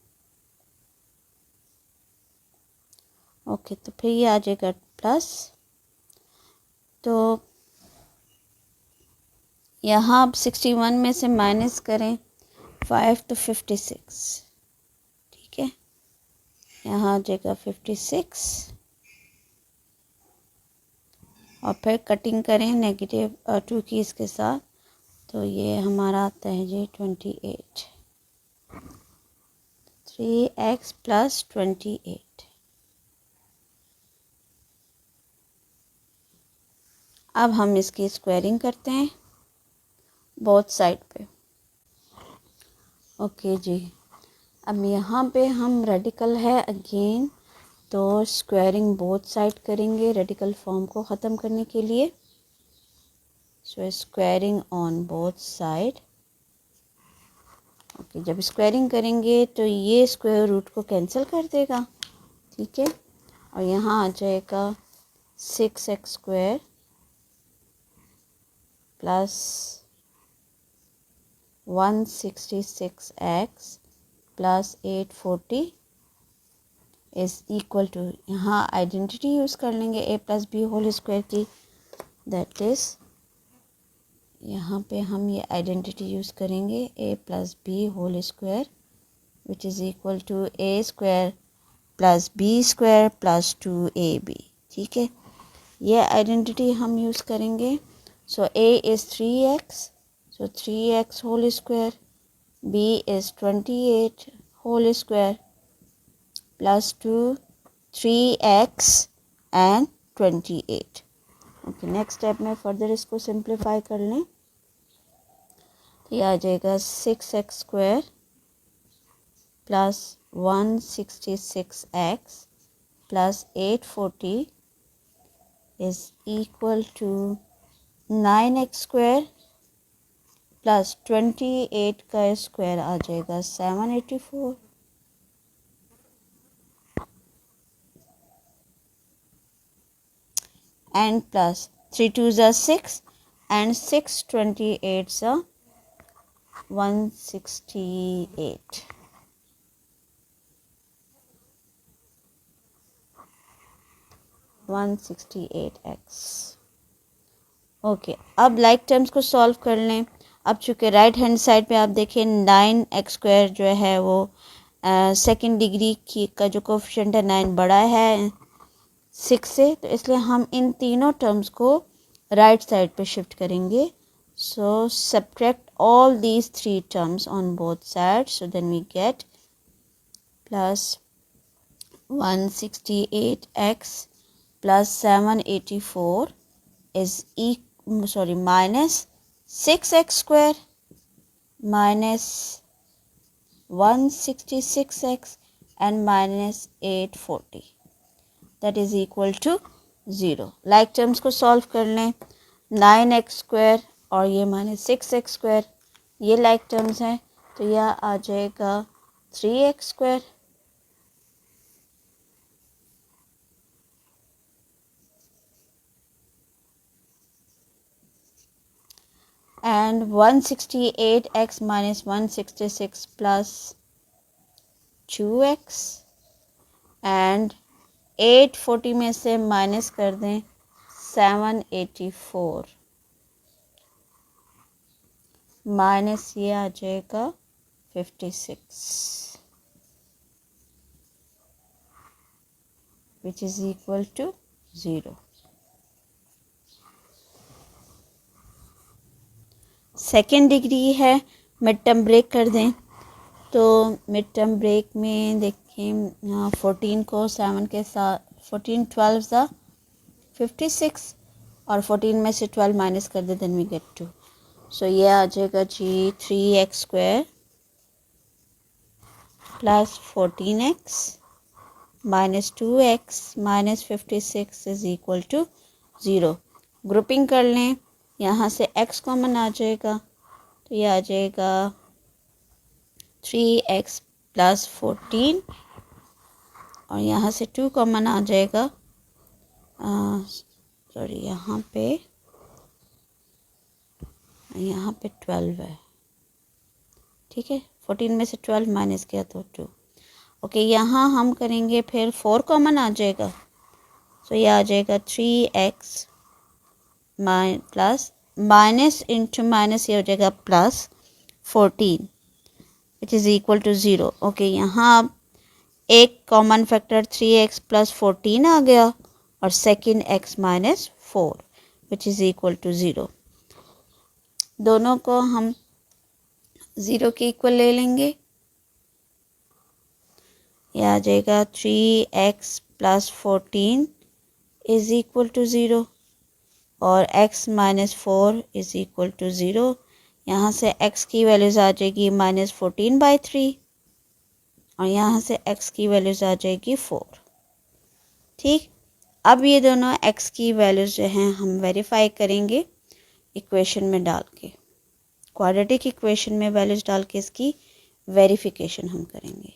ओके, तो फिर ये आ जाएगा प्लस। तो यहाँ आप 61 में से माइनस करें 5 तो 56, ठीक है। यहाँ आ जाएगा 56 और फिर कटिंग करें नेगेटिव 2 की इसके साथ, तो ये हमारा आता है जी 28। 3x plus 28। अब हम इसकी स्क्वायरिंग करते हैं बोथ साइड पे। ओके जी, अब यहाँ पे हम रेडिकल है अगेन, तो स्क्वायरिंग बोथ साइड करेंगे रेडिकल फॉर्म को ख़त्म करने के लिए। So squaring on both side. Okay, जब स्क्वायरिंग करेंगे तो ये स्क्वायर रूट को कैंसिल कर देगा, ठीक है। और यहाँ आ जाएगा 6x square plus 166x plus 840 is equal to, यहाँ आइडेंटिटी यूज़ कर लेंगे a plus B whole square की, दैट इज़ यहाँ पे हम ये आइडेंटिटी यूज़ करेंगे a plus B whole square which is equal to a square plus B square plus 2ab, ठीक है। ये आइडेंटिटी हम यूज़ करेंगे। So a is 3x, so 3x whole square, b is 28 whole square plus 2, 3x and 28। ओके, next step में further इसको simplify कर लें, तो ये आ जाएगा 6x square plus 166x plus 840 is equal to 9x square plus 28 का स्क्वायर आ जाएगा 784 and plus 3 2s are 6 and 6 28s are 168। Okay, अब लाइक टर्म्स को सॉल्व कर लें। अब चूँकि राइट हैंड साइड पे आप देखें 9x स्क्वायर जो है वो सेकंड डिग्री की का जो कोफिशिएंट है 9 बड़ा है 6 से, तो इसलिए हम इन तीनों टर्म्स को राइट साइड पे शिफ्ट करेंगे। So subtract all these 3 terms on both side, so then we get plus 168x plus 784 is minus 6x square minus 166x and minus 840 that is equal to 0। Like terms को solve कर लें, 9x square और ये minus 6x square, ये like terms हैं, तो यह आ जाएगा 3x square and 168x minus 166 plus 2x and 840 में से माइनस कर दें 784 माइनस ये आ जाएगा 56 which is equal to 0। Second degree है, मिड टर्म ब्रेक कर दें, तो मिड टर्म ब्रेक में देखें 14 को 7 के साथ 14 12 सा 56 और 14 में से 12 माइनस कर दे देन वी गेट 2। सो ये आ जाएगा जी 3x square plus 14x minus 2x minus 56 is equal to 0। Grouping कर लें, यहाँ से x कॉमन आ जाएगा, तो ये आ जाएगा 3x प्लस 14 और यहाँ से 2 कॉमन आ जाएगा, सॉरी यहाँ पे यहाँ पे 12 है, ठीक है। 14 में से 12 माइनस किया तो 2। ओके, यहाँ हम करेंगे फिर 4 कॉमन आ जाएगा, सो ये आ जाएगा 3x plus minus into minus ये हो जाएगा plus 14 which is equal to 0। Okay, यहाँ अब एक कॉमन फैक्टर 3x प्लस 14 आ गया और second x minus 4 which is equal to 0। दोनों को हम 0 के इक्वल ले लेंगे, यह आ जाएगा 3x plus 14 is equal to 0 और x minus 4 is equal to 0। यहाँ से x की वैल्यूज़ आ जाएगी -14/3 और यहाँ से x की वैल्यूज़ आ जाएगी 4। ठीक, अब ये दोनों x की वैल्यूज़ जो हैं हम वेरीफाई करेंगे इक्वेशन में डाल के, क्वाड्रेटिक इक्वेशन में वैल्यूज़ डाल के इसकी वेरिफिकेशन हम करेंगे।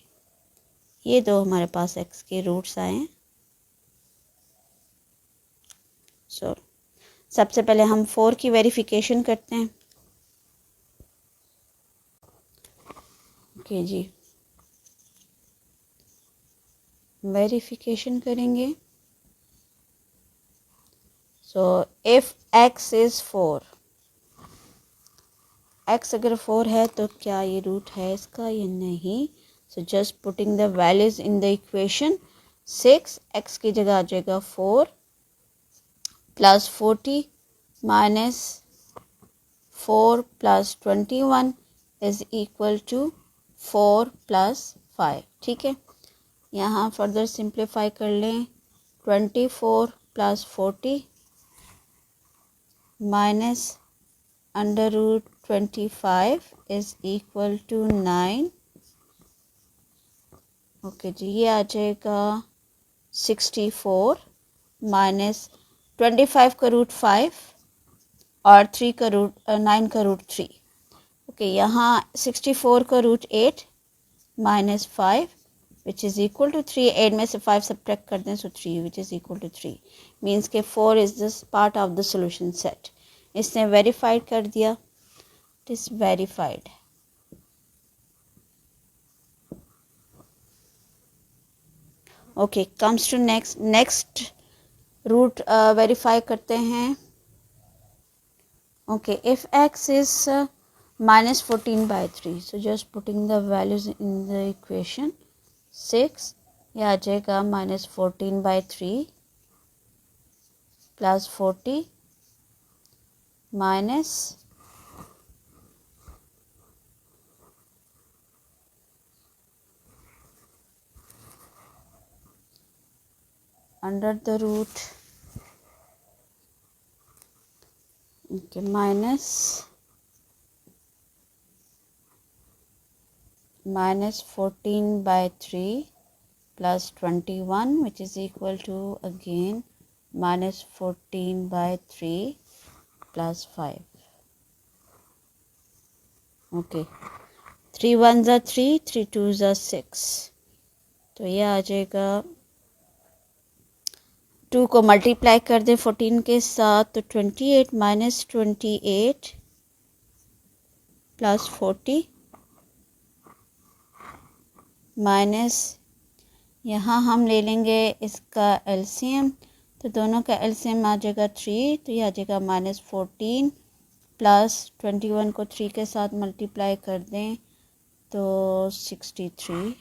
ये दो हमारे पास x के रूट्स आए हैं। सो सबसे पहले हम 4 की वेरिफिकेशन करते हैं। ओके जी, वेरिफिकेशन करेंगे। So if x is 4, x अगर 4 है तो क्या ये रूट है इसका या नहीं। So just putting the values in the equation. 6 x की जगह आ जाएगा 4 plus 40 minus 4 plus 21 is equal to 4 plus 5। ठीक है, यहाँ फर्दर सिंप्लीफाई कर लें। 24 plus 40 minus under root 25 is equal to 9। Okay जी, ये आ जाएगा 64 माइनस 25 का रूट 5 और 3 का रूट 9 का रूट 3। ओके, यहाँ 64 का root 8 minus 5 which is equal to 3। 8 में से 5 सब्ट्रैक्ट कर दें so 3 which is equal to 3। Means के 4 is this part of the solution set. इसने वेरीफाइड कर दिया, it is verified. Okay, comes to next root verify करते हैं। Okay, if x is -14/3, so just putting the values in the equation. 6 ये आ जाएगा -14/3 plus 40 minus under the root minus -14/3 plus 21 which is equal to again -14/3 plus 5. Okay, 3 1s are 3, 3 2s are 6, तो ये आ जाएगा 2 को मल्टीप्लाई कर दें 14 के साथ तो 28 माइनस 28 प्लस 40 माइनस, यहाँ हम ले लेंगे इसका एलसीएम, तो दोनों का एलसीएम आ जाएगा 3, तो ये आ जाएगा -14 प्लस 21 को 3 के साथ मल्टीप्लाई कर दें तो 63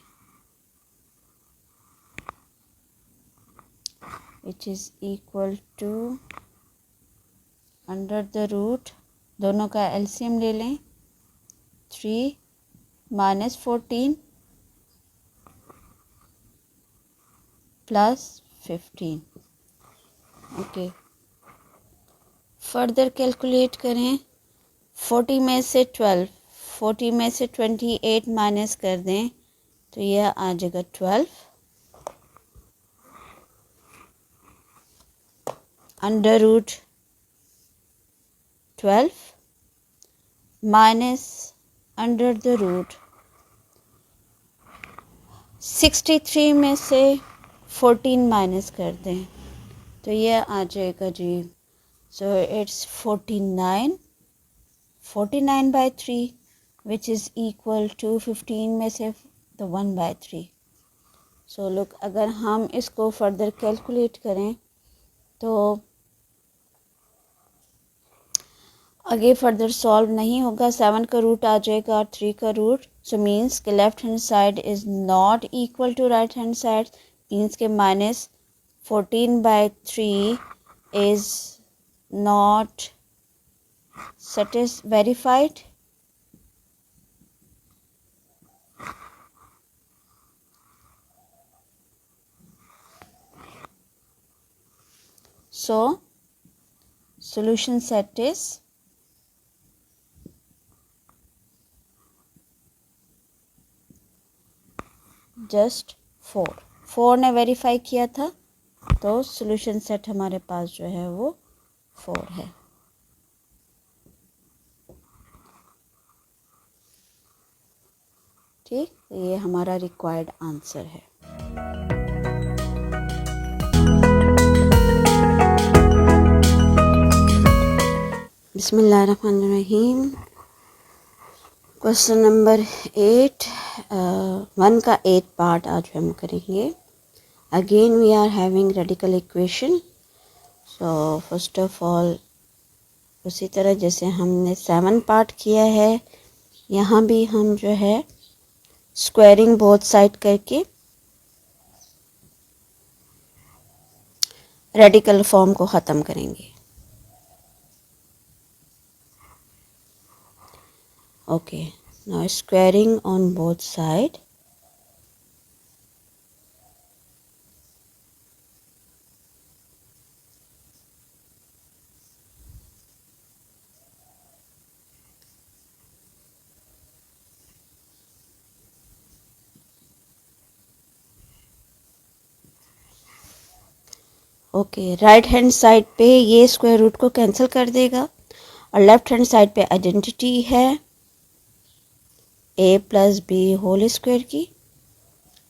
which is equal to under the root, दोनों का एलसीएम ले लें 3 minus 14 plus 15। Okay, further calculate करें। 40 में से 28 माइनस कर दें तो यह आ जाएगा 12 under root 12 minus under the root 63 में से 14 माइनस कर दें तो यह आ जाएगा जी, so it's 49 49/3 which is equal to 15 में से तो 1/3। सो लुक, अगर हम इसको फर्दर कैलकुलेट करें तो आगे फर्दर सॉल्व नहीं होगा। 7 का रूट आ जाएगा और 3 का रूट, सो मीन्स के left hand side is not equal to right hand side, means के -14/3 is not verified. So solution set is just 4 ने वेरीफाई किया था, तो सॉल्यूशन सेट हमारे पास जो है वो 4 है। ठीक, ये हमारा रिक्वायर्ड आंसर है। बिस्मिल्लाहिर्रहमानिर्रहीम। क्वेश्चन नंबर 8, 1 का 8 पार्ट आज हम करेंगे। Again we are having radical equation. So first of all उसी तरह जैसे हमने 7 पार्ट किया है, यहाँ भी हम जो है स्क्वायरिंग बोथ साइड करके रेडिकल फॉर्म को ख़त्म करेंगे। Okay, now squaring on both side. Okay, right hand side पे ये स्क्वायर रूट को कैंसिल कर देगा और लेफ्ट हैंड साइड पे आइडेंटिटी है a plus B whole square की,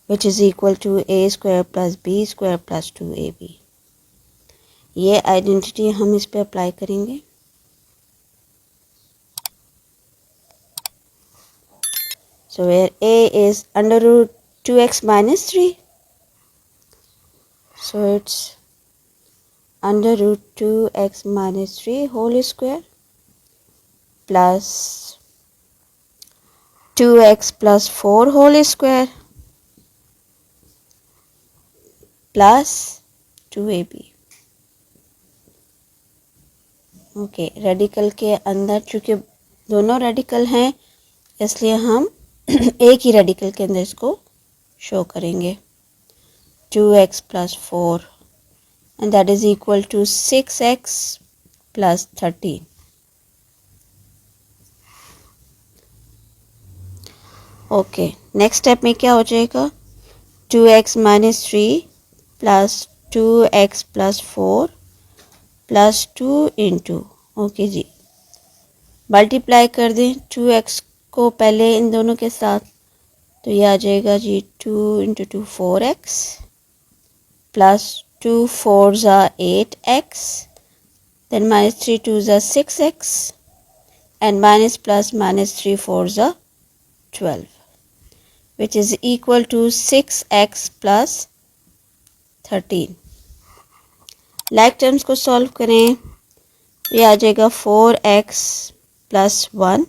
which is equal to a square plus b square plus 2ab। ये आइडेंटिटी हम इस पे अप्लाई करेंगे। So where a is under root 2x minus 3, so it's under root 2x minus 3 whole square plus 2x plus 4 whole square plus 2ab। Okay, radical के अंदर चूँकि दोनों radical हैं इसलिए हम एक ही रेडिकल के अंदर इसको शो करेंगे। 2x plus 4 and that is equal to 6x plus 13। Okay, next step में क्या हो जाएगा? 2x minus 3 plus 2x plus 4 plus 2 into, okay जी, मल्टीप्लाई कर दें 2x को पहले इन दोनों के साथ, तो ये आ जाएगा जी 2 into 2 4x plus 2 4s are 8x, then minus 3 2s are 6x, and minus plus minus 3 4s are 12, which is equal to 6x plus 13। Like terms को सॉल्व करें, ये आ जाएगा 4x plus 1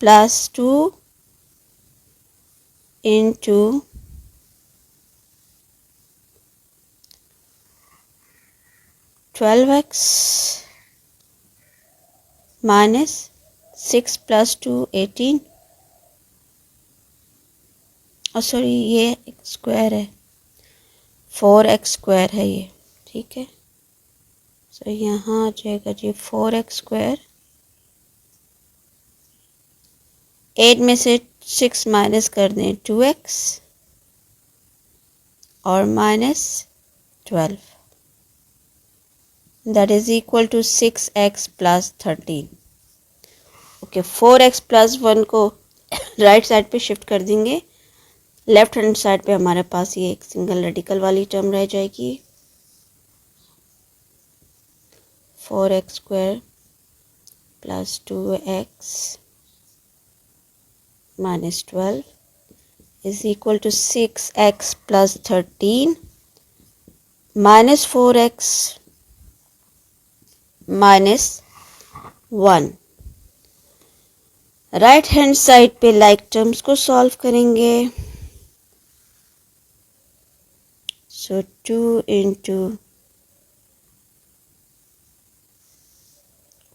plus 2 into 12x minus 6 plus 2 18, और sorry ये एक square है, 4x square है ये, ठीक है। सो यहाँ आ जाएगा जी 4x स्क्वायर, 8 में से 6 माइनस कर दें 2x और minus 12, that is equal to 6x plus 13। Okay, 4x plus 1 को राइट साइड पे शिफ्ट कर देंगे, लेफ्ट हैंड साइड पे हमारे पास ये एक सिंगल रेडिकल वाली टर्म रह जाएगी। 4x square plus 2x minus 12 is equal to 6x plus 13 minus 4x minus 1। Right hand side पे लाइक टर्म्स को सॉल्व करेंगे। सो 2 into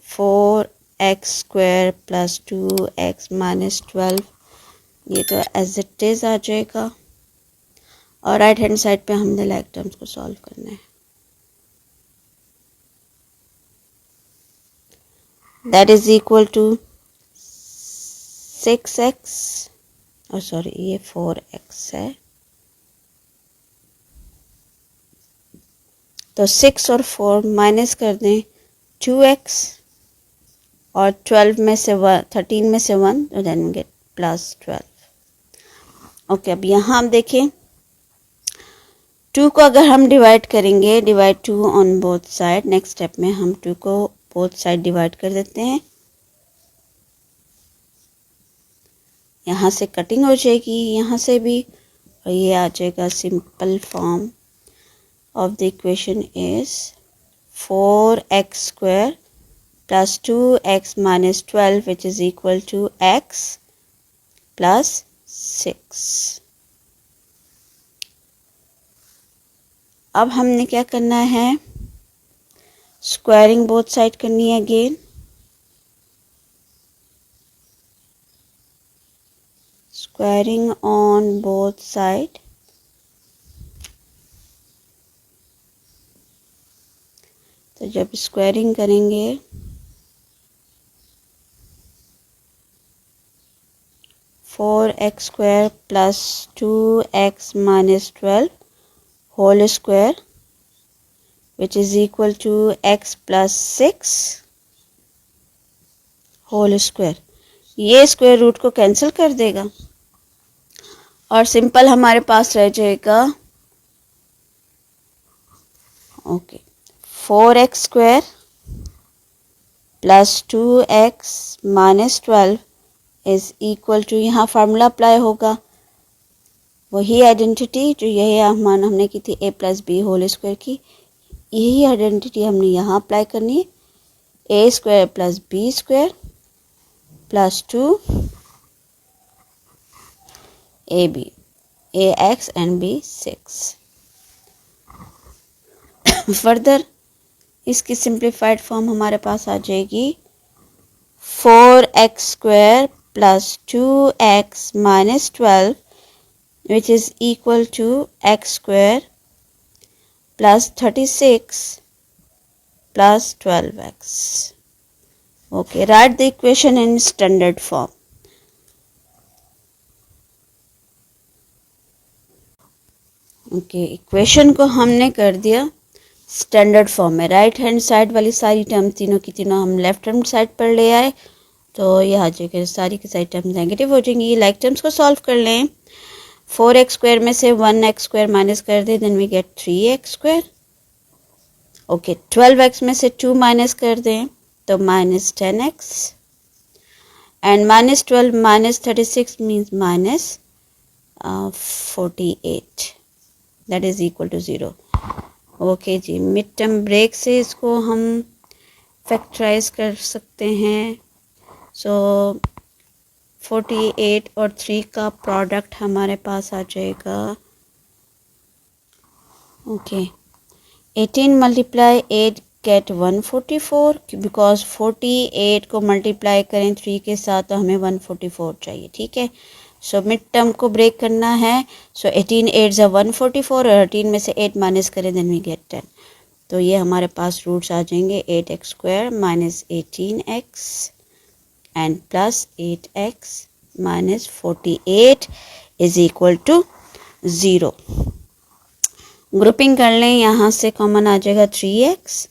4x square plus 2x minus 12, ये तो एज इट इज आ जाएगा। और राइट हैंड साइड पे हमने like terms को सॉल्व करना है। That is equal to 6x, और सॉरी ये 4x है, तो 6 और 4 माइनस कर दें 2x, और 12 में से 13 में से 1, तो देन गेट प्लस 12। ओके, अब यहाँ हम देखें 2 को अगर हम डिवाइड करेंगे, divide 2 on both side, next step में हम 2 को बोथ साइड डिवाइड कर देते हैं। यहाँ से कटिंग हो जाएगी, यहाँ से भी, और ये आ जाएगा simple form of the equation is 4x square plus 2x minus 12 which is equal to x plus 6। अब हमने क्या करना है, स्क्वायरिंग बोथ साइड करनी है again. Squaring on both side, तो जब स्क्वायरिंग करेंगे 4x square plus 2x minus 12 whole square which is equal to x plus 6 whole square, ये स्क्वायर रूट को कैंसिल कर देगा और सिंपल हमारे पास रह जाएगा 4x square plus 2x minus 12 is equal to, यहाँ फार्मूला अप्लाई होगा, वही आइडेंटिटी जो यही हमने की थी a plus B whole square की, यही आइडेंटिटी हमने यहाँ अप्लाई करनी है। a square plus B square plus 2 ab, ax and b 6। Further इसकी सिंप्लीफाइड फॉर्म हमारे पास आ जाएगी 4x square plus 2x minus 12 which is equal to x square plus 36 plus 12x। Okay, write the equation in standard form. Okay, equation को हमने कर दिया standard form में। राइट हैंड साइड वाली सारी टर्म तीनों की तीनों हम लेफ्ट हैंड साइड पर ले आए, तो यह आ जाएगा सारी की सारी टर्म नेगेटिव हो जाएंगी। लाइक टर्म्स को सॉल्व कर लें, 4x स्क्वायर में से 1x स्क्वायर माइनस कर दें, then we get 3x square. Okay, 12x में से 2 माइनस कर दें तो minus 10x, and minus 12 minus 36 means minus 48, that is equal to 0। Okay जी, मिड टर्म ब्रेक से इसको हम फैक्टराइज कर सकते हैं। सो 48 और 3 का प्रोडक्ट हमारे पास आ जाएगा। ओके, 18 मल्टीप्लाई 8 गेट 144, बिकॉज 48 को मल्टीप्लाई करें 3 के साथ तो हमें 144 चाहिए। ठीक है, सो मिड टर्म को ब्रेक करना है। सो 18 8 ज़ा 144, और 18 में से 8 माइनस करें देन वी गेट 10। तो ये हमारे पास रूट्स आ जाएंगे 8x square minus 18x and plus 8x minus 48 is equal to 0। Grouping कर लें, यहाँ से कॉमन आ जाएगा 3x,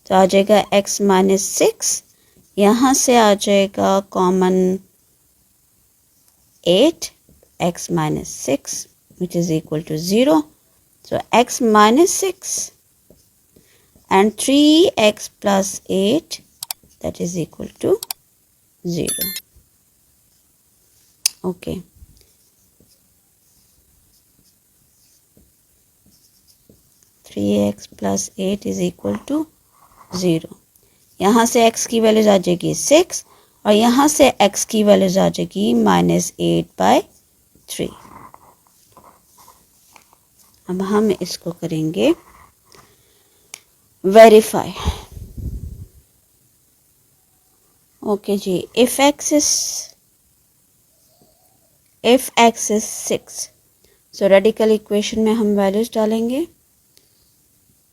तो आ जाएगा x माइनस 6, यहाँ से आ जाएगा common 8, x minus 6 which is equal to 0. So x minus 6 and 3x plus 8 that is equal to 0. Okay. Three x plus 8 is equal to 0. यहाँ से x की वैल्यूज आ जाएगी 6 और यहाँ से x की वैल्यूज आ जाएगी -8/3. अब हम इसको करेंगे वेरीफाई. ओके जी. If x is 6, so radical equation में हम वैल्यूज डालेंगे.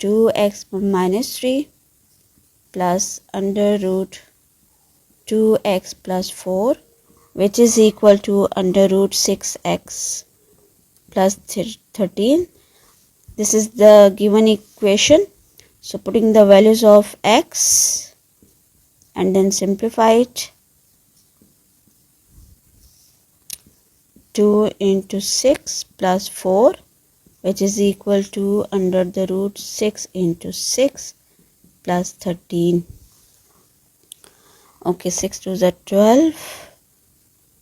2x - 3 plus under root 2x plus 4, which is equal to under root 6x plus 13. This is the given equation. So putting the values of x and then simplify it. 2 into 6 plus 4, which is equal to under the root 6 into 6 plus 13. Okay, 6 to the 12.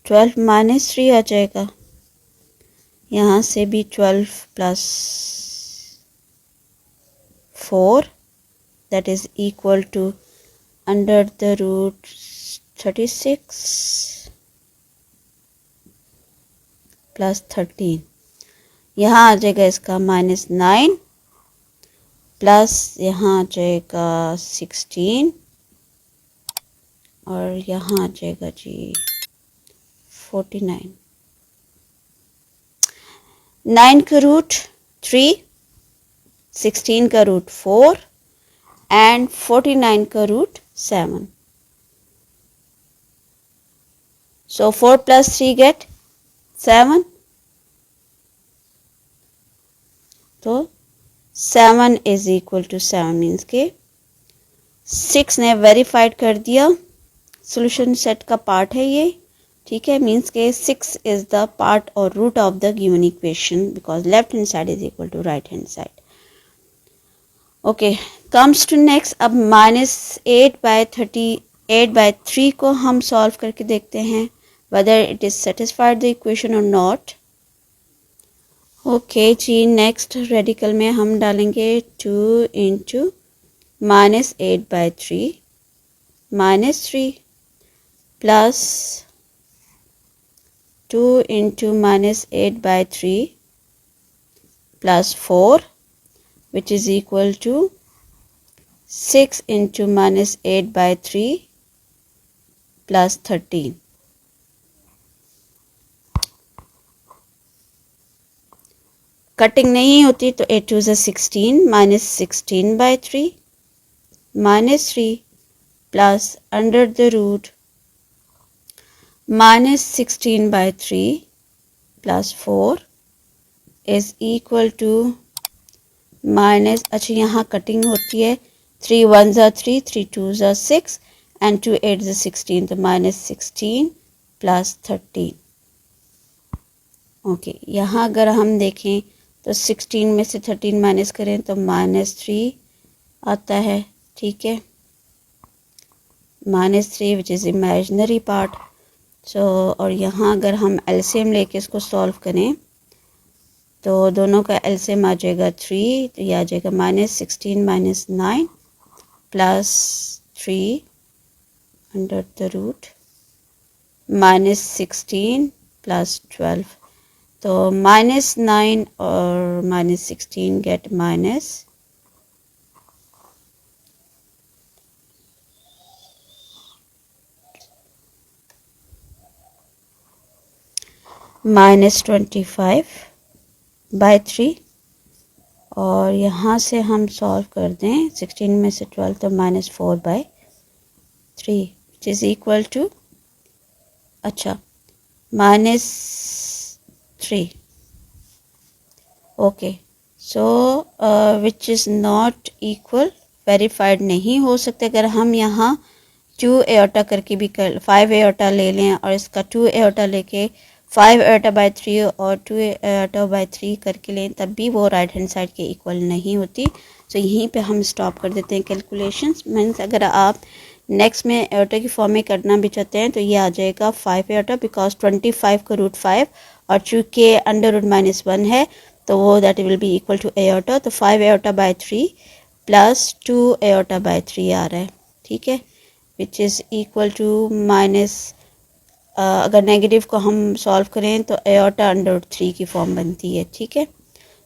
12 minus 3 आ जाएगा. यहाँ से भी 12 plus 4, that is equal to under the root 36 plus 13. यहाँ आ जाएगा इसका -9 plus यहाँ आ जाएगा 16 और यहाँ आ जाएगा जी 49. 9 का रूट 3, 16 का रूट 4 एंड 49 का रूट 7. So 4 plus 3 get 7. तो 7 is equal to 7 मीन्स के 6 ने वेरीफाइड कर दिया. सोल्यूशन सेट का पार्ट है ये. ठीक है, मीन्स के 6 इज द पार्ट और root of the given equation because left hand side is equal to right hand side. Okay, comes to next. अब -8/3 को हम सॉल्व करके देखते हैं whether it is satisfied the equation or not. Okay जी. Next radical में हम डालेंगे 2 into -8/3 -3 plus 2 into -8/3 plus 4, which is equal to 6 into -8/3 plus 13. Cutting नहीं होती तो 8 2 16 -16/3 -3 plus under the root -16/3 plus 4 is equal to अच्छा यहाँ कटिंग होती है. 3 1 3, 3 2 6 and 2 8 16, तो -16 plus 13. ओके, यहाँ अगर हम देखें तो 16 में से 13 माइनस करें तो -3 आता है. ठीक है, -3 विच इज़ इमेजिनरी पार्ट. सो और यहाँ अगर हम एलसीएम लेके इसको सॉल्व करें तो दोनों का एलसीएम आ जाएगा 3, तो यह आ जाएगा -16 - 9 plus 3 under the root -16 plus 12. तो -9 और -16 गेट -25/3 और यहाँ से हम सॉल्व कर दें 16 में से 12 तो -4/3 विच इज़ इक्वल टू अच्छा -3. Okay, so which is not equal, verified नहीं हो सकते. अगर हम यहाँ 2 एओटा करके भी 5 एओटा ले लें और इसका 2 एओटा लेके 5 एओटा/3 और 2 एओटा/3 करके लें तब भी वो राइट हैंड साइड के इक्वल नहीं होती. सो यहीं पे हम स्टॉप कर देते हैं कैलकुलेशंस. मीन्स अगर आप नेक्स्ट में एयोटा की फॉर्म में करना भी चाहते हैं तो ये आ जाएगा 5 एयोटा, बिकॉज 25 का रूट 5 और चूँकि अंडर रूट -1 है तो वो that will be equal to iota, तो 5 iota by 3 plus 2 iota by 3 आ रहा है, ठीक है, which is equal to minus, अगर नेगेटिव को हम सॉल्व करें तो एयोटा अंडर रूट 3 की फॉर्म बनती है, ठीक है।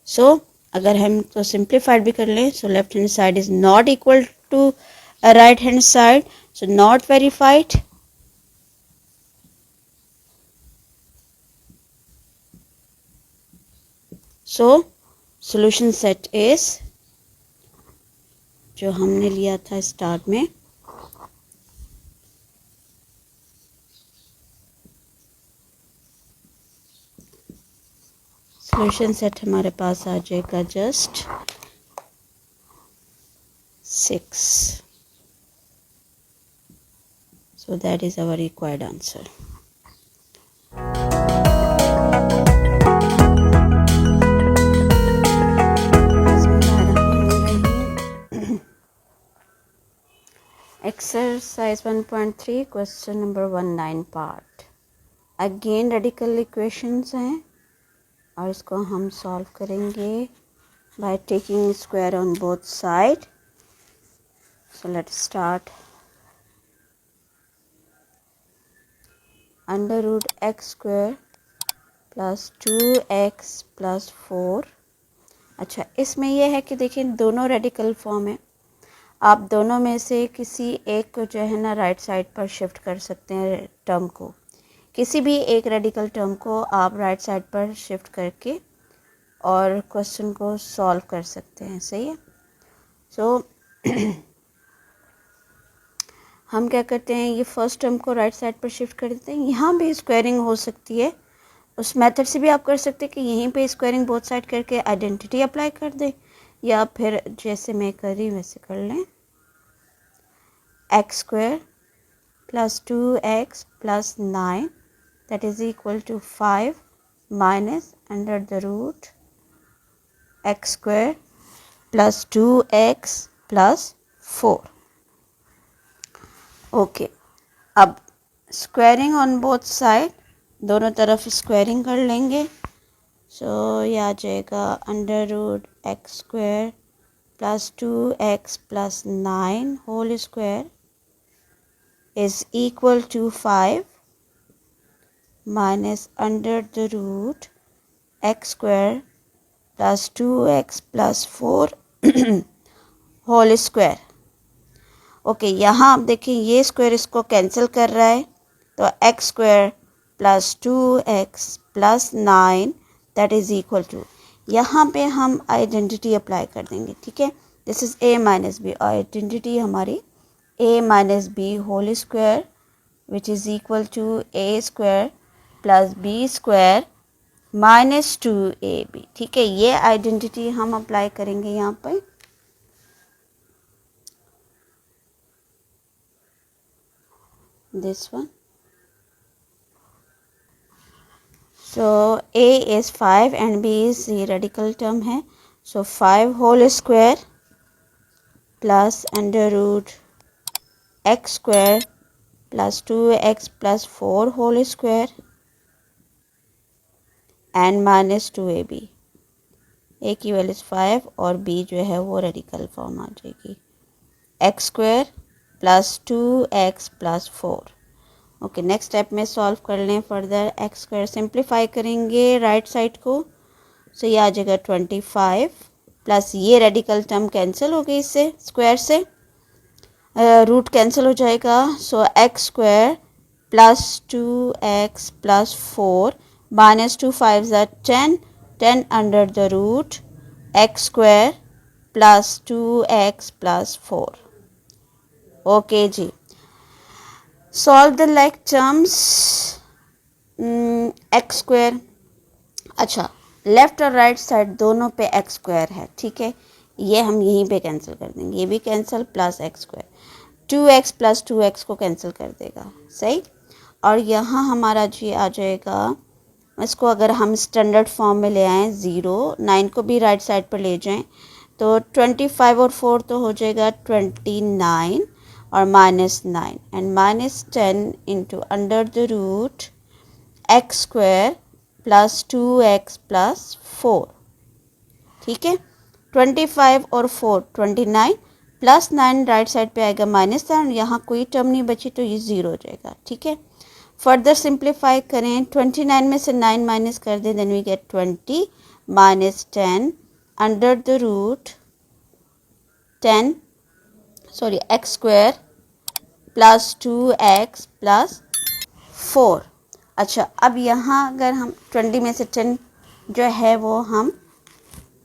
सो अगर हम तो सिंप्लीफाइड भी कर लें, so left hand side is not equal to right hand side, so not verified. So solution set is जो हमने लिया था स्टार्ट में, सॉल्यूशन सेट हमारे पास आ जाएगा just 6. So that is our required answer. Exercise 1.3 question number 19 part. Again radical equations हैं और इसको हम सॉल्व करेंगे by taking square on both side. So let's start. Under root x square plus 2x plus 4. अच्छा, इसमें यह है कि देखिए दोनों रेडिकल फॉर्म है, आप दोनों में से किसी एक को जो है ना राइट साइड पर शिफ्ट कर सकते हैं, टर्म को, किसी भी एक रेडिकल टर्म को आप राइट साइड पर शिफ्ट करके और क्वेश्चन को सॉल्व कर सकते हैं, सही है। सो हम क्या करते हैं, ये फर्स्ट टर्म को राइट साइड पर शिफ्ट कर देते हैं, यहाँ भी स्क्वायरिंग हो सकती है, उस मेथड से भी आप कर सकते हैं कि यहीं पे स्क्वायरिंग बोथ साइड करके आइडेंटिटी अप्लाई कर दें, या फिर जैसे मैं कर रही हूँ वैसे कर लें। X square plus 2x plus 9 that is equal to 5 minus under the root x square plus 2x plus 4. Okay, अब स्क्वायरिंग ऑन बोथ साइड, दोनों तरफ स्क्वायरिंग कर लेंगे। सो ये आ जाएगा under root x square plus 2x plus 9 whole square is equal to 5 minus under the root x square plus 2x plus 4 whole square. Okay, यहाँ आप देखिए ये स्क्वायर इसको कैंसिल कर रहा है, तो x square plus 2x plus 9 that is equal to, यहाँ पे हम आइडेंटिटी अप्लाई कर देंगे, ठीक है। This is a minus b, identity हमारी a minus B whole square which is equal to a square plus b square minus 2ab, ठीक है। ये आइडेंटिटी हम अप्लाई करेंगे यहाँ पर। This one. So a is 5 and b is the radical term है, so 5 whole square plus under root x square plus 2x plus 4 whole square and minus 2ab. a की value 5 और b जो है वो radical form आ जाएगी, x square plus 2x plus 4. Okay, next step में solve कर लें फर्दर। एक्स स्क्वायर सिंप्लीफाई करेंगे राइट साइड को, सो ये आ जाएगा 25 प्लस ये रेडिकल टर्म कैंसिल हो गई इससे, स्क्वायर से रूट कैंसिल हो जाएगा, so x square plus 2x plus 4 minus 2 5 ज़ा 10 10 under the root x square plus 2x plus 4. Okay जी, solve the like terms. X square, अच्छा लेफ़्ट और राइट साइड दोनों पे एक्स स्क्वायर है, ठीक है, ये हम यहीं पे कैंसिल कर देंगे, ये भी cancel plus x square 2x plus 2x को कैंसिल कर देगा, सही। और यहाँ हमारा जी आ जाएगा, इसको अगर हम स्टैंडर्ड फॉर्म में ले आएँ 0 9 को भी राइट साइड पर ले जाएं तो 25 और 4 तो हो जाएगा 29 और -9 and -10 into under the root x square plus 2x plus 4। ठीक है, 25 और 4 29 प्लस 9 राइट साइड पे आएगा -10, यहाँ कोई टर्म नहीं बची तो ये 0 हो जाएगा। ठीक है, फर्दर सिंप्लीफाई करें, 29 में से 9 माइनस कर दें, then we get 20 -10 under the root 10 x square plus 2x plus 4। अच्छा, अब यहाँ अगर हम 20 में से 10 जो है वो हम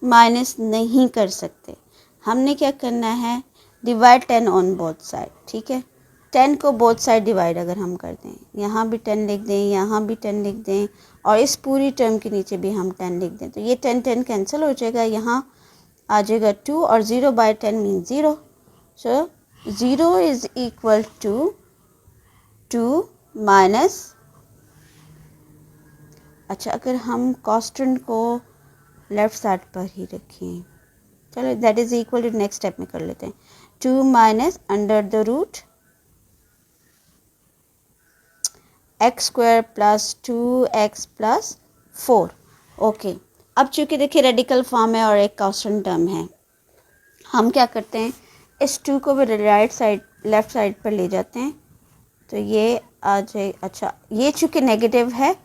माइनस नहीं कर सकते, हमने क्या करना है, डिवाइड 10 ऑन बोथ साइड। ठीक है, 10 को बोथ साइड डिवाइड अगर हम कर दें, यहाँ भी 10 लिख दें, यहाँ भी 10 लिख दें और इस पूरी टर्म के नीचे भी हम 10 लिख दें, तो ये 10 कैंसिल हो जाएगा, यहाँ आ जाएगा 2 और 0 by 10 mean 0। So 0 is equal to 2 minus, अच्छा अगर हम कांस्टेंट को लेफ्ट साइड पर ही रखें, चलो that is equal to, next step में कर लेते हैं, 2 minus under the root x square plus 2x plus 4। Okay, अब चूंकि देखिए रेडिकल फॉर्म है और एक कांस्टेंट टर्म है, हम क्या करते हैं, इस 2 को भी राइट साइड लेफ्ट साइड पर ले जाते हैं, तो ये आ जाए। अच्छा, ये चूंकि नेगेटिव है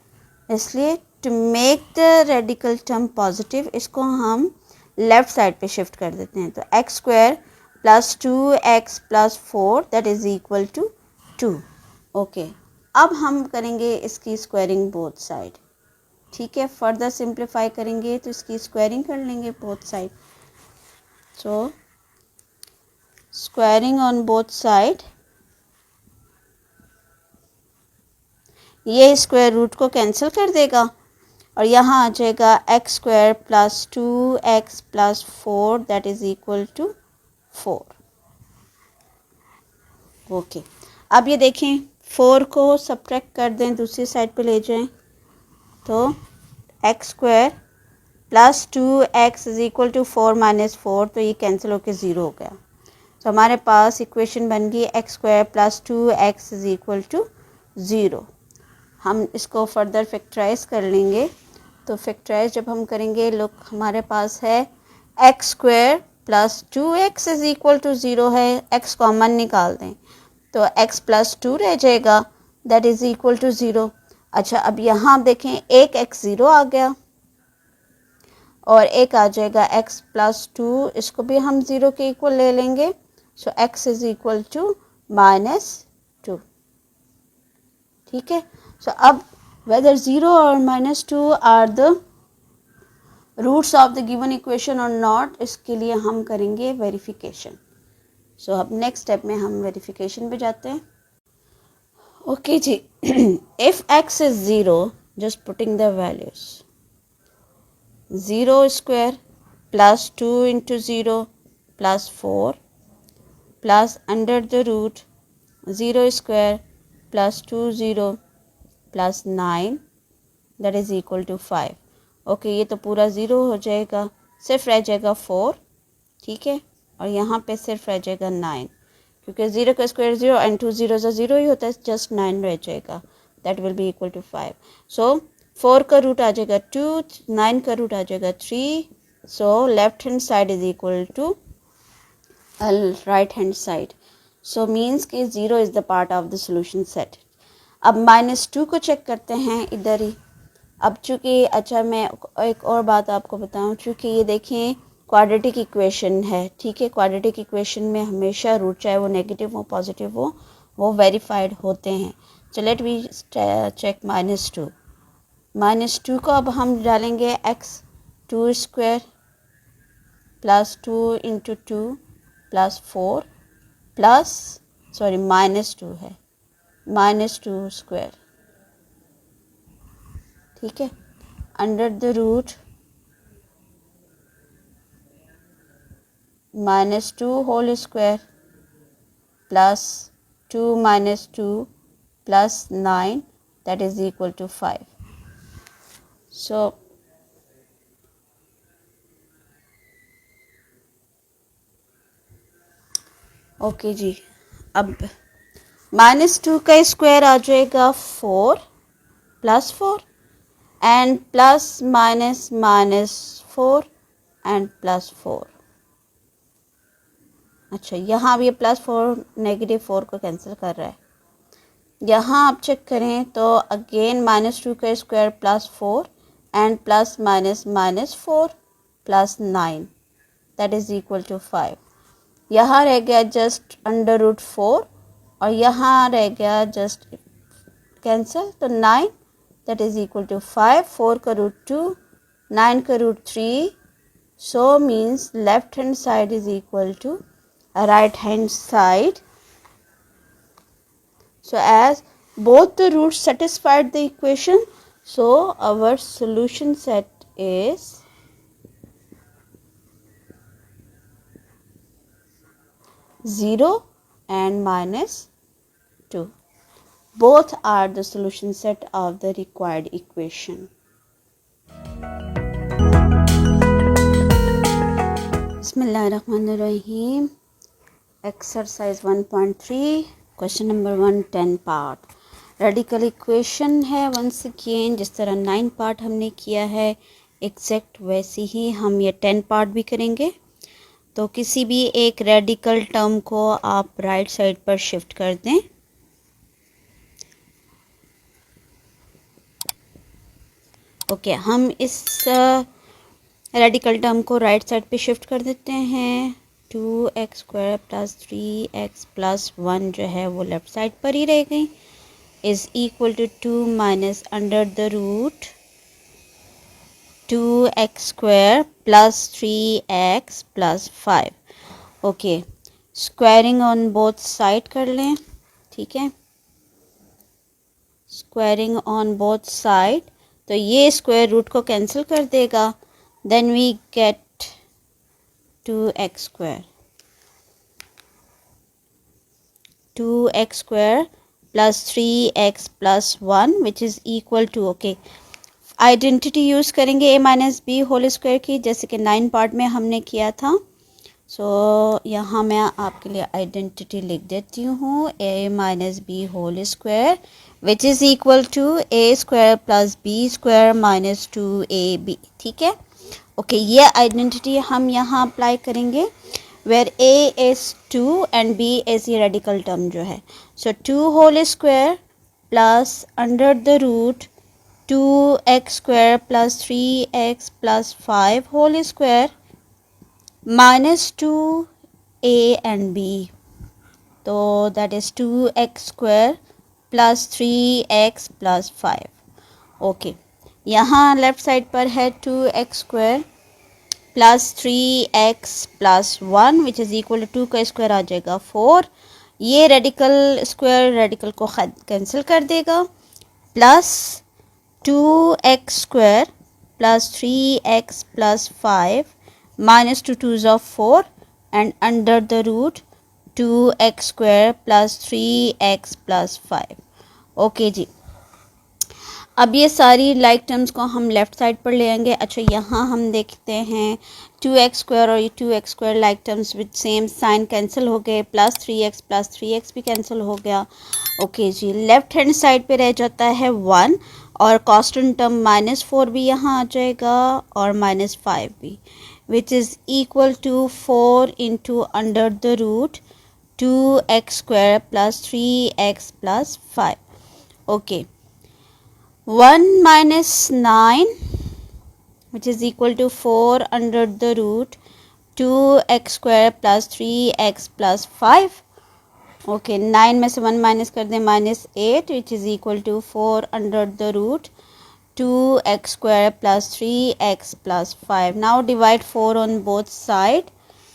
इसलिए to make the radical term positive, इसको हम लेफ्ट साइड पे शिफ्ट कर देते हैं, तो x square plus 2x plus 4 that is equal to 2। Okay, अब हम करेंगे इसकी स्क्वायरिंग बोथ साइड। ठीक है, फर्दर सिंप्लीफाई करेंगे तो इसकी स्क्वायरिंग कर लेंगे both side, so squaring on both side, ये स्क्वायर रूट को कैंसिल कर देगा और यहाँ आ जाएगा x square plus 2x plus 4 that is equal to 4। Okay, अब ये देखें 4 को सब्ट्रैक्ट कर दें, दूसरी साइड पे ले जाएं, तो x square plus 2x is equal to 4 minus 4, तो ये कैंसिल होकर 0 हो गया। तो हमारे पास इक्वेशन बन गई x square plus 2x is equal to 0। हम इसको फर्दर फैक्टराइज कर लेंगे, तो फैक्टराइज जब हम करेंगे, लोग हमारे पास है x square plus 2x is equal to 0 है, x कॉमन निकाल दें तो x प्लस 2 रह जाएगा दैट इज इक्वल टू 0। अच्छा, अब यहाँ आप देखें एक x 0 आ गया और एक आ जाएगा x प्लस 2, इसको भी हम 0 के इक्वल ले लेंगे, सो x इज इक्वल टू -2। ठीक है, सो अब whether 0 और -2 are the roots of the given equation or not, इसके लिए हम करेंगे वेरिफिकेशन। सो अब नेक्स्ट स्टेप में हम वेरिफिकेशन पे जाते हैं। ओके जी, if x is 0, just putting the values, 0 square plus 2 into 0 plus 4 plus under the root 0 square plus 2 0 plus 9 that is equal to 5। Okay, ये तो पूरा 0 हो जाएगा, सिर्फ रह जाएगा 4। ठीक है, और यहाँ पे सिर्फ रह जाएगा 9, क्योंकि 0 का स्क्वायर 0 एंड 2 0 से 0 ही होता है, जस्ट 9 रह जाएगा, that will be equal to 5। So 4 का रूट आ जाएगा 2, 9 का रूट आ जाएगा 3, so left hand side is equal to right hand side, so means कि 0 is the part of the solution set. अब -2 को चेक करते हैं इधर ही। अब चूँकि, अच्छा मैं एक और बात आपको बताऊं, चूँकि ये देखें क्वाड्रेटिक इक्वेशन है, ठीक है, क्वाड्रेटिक इक्वेशन में हमेशा रूट चाहे वो नेगेटिव हो पॉजिटिव हो वो वेरीफाइड होते हैं। तो लेट वी चेक -2 को अब हम डालेंगे x 2 square plus 2 into 2 plus 4 plus -2 है -2 स्क्वायर। ठीक है, under the root -2 whole square plus 2 -2 plus 9 that is equal to 5। So okay जी, अब -2 का स्क्वायर आ जाएगा 4 + 4 एंड प्लस माइनस -4 एंड +4। अच्छा, यहाँ अब ये +4 -4 को कैंसिल कर रहा है। यहाँ आप चेक करें तो अगेन -2 का square +4 and plus minus -4 +9 that is equal to 5। यहाँ रह गया जस्ट √4 और यहाँ रह गया जस्ट कैंसिल, तो 9 दैट इज़ इक्वल टू 5। 4 का √2, 9 का √3, so means left hand side is equal to right hand side. So as both the roots satisfied the equation, so our solution set is 0 and -2. Both are the solution set of the required equation. Bismillahirrahmanirrahim. Exercise 1.3 question number 1 10 part radical equation है। Once again जिस तरह 9 part हमने किया है exact वैसे ही हम ये 10 part भी करेंगे। तो किसी भी एक रेडिकल टर्म को आप राइट साइड पर शिफ्ट कर दें। ओके, हम इस रेडिकल टर्म को राइट साइड पे शिफ्ट कर देते हैं। 2x² + 3x + 1 जो है वो लेफ़्ट साइड पर ही रह गई, is equal to 2 minus √2x² + 3x + 5। Okay, squaring on both side कर लें। ठीक है, स्क्वायरिंग ऑन बोथ साइड, तो ये स्क्वायर रूट को कैंसिल कर देगा। Then we get 2x² + 3x + 1 which is equal to, okay, identity use करेंगे a - b होल स्क्वायर की, जैसे कि 9 पार्ट में हमने किया था। सो यहाँ मैं आपके लिए आइडेंटिटी लिख देती हूँ, a - b whole square which is equal to a² + b² - 2ab। ठीक है, ओके, ये आइडेंटिटी हम यहाँ अप्लाई करेंगे where a is 2 and b is ये रेडिकल टर्म जो है। So 2 whole square plus √2x² + 3x + 5 whole square -2a and b, तो that is 2x² + 3x + 5। Okay, यहाँ लेफ़्ट साइड पर है 2x² + 3x + 1 which is equal to 2 का square आ जाएगा 4। ये रेडिकल स्क्वायर रेडिकल को कैंसिल कर देगा, plus 2x² + 3x + 5 -2 2s of 4 and under the root 2x² + 3x + 5। Okay जी, अब ये सारी लाइक टर्म्स को हम लेफ़्ट साइड पर ले आएंगे। अच्छा, यहाँ हम देखते हैं 2x² और ये 2x² like terms with same sign cancel हो गए, + 3x + 3x भी कैंसिल हो गया। ओके जी, लेफ़्ट हैंड साइड पे रह जाता है 1 और कांस्टेंट टर्म -4 भी यहाँ आ जाएगा और -5 भी, which is equal to 4 × under the root 2x² + 3x + 5। Okay, 1 - 9 which is equal to 4 under the root 2x² + 3x + 5। Okay, 9 में से 1 माइनस कर दें, -8 which is equal to 4 under the root 2x² + 3x + 5। Now divide 4 on both side,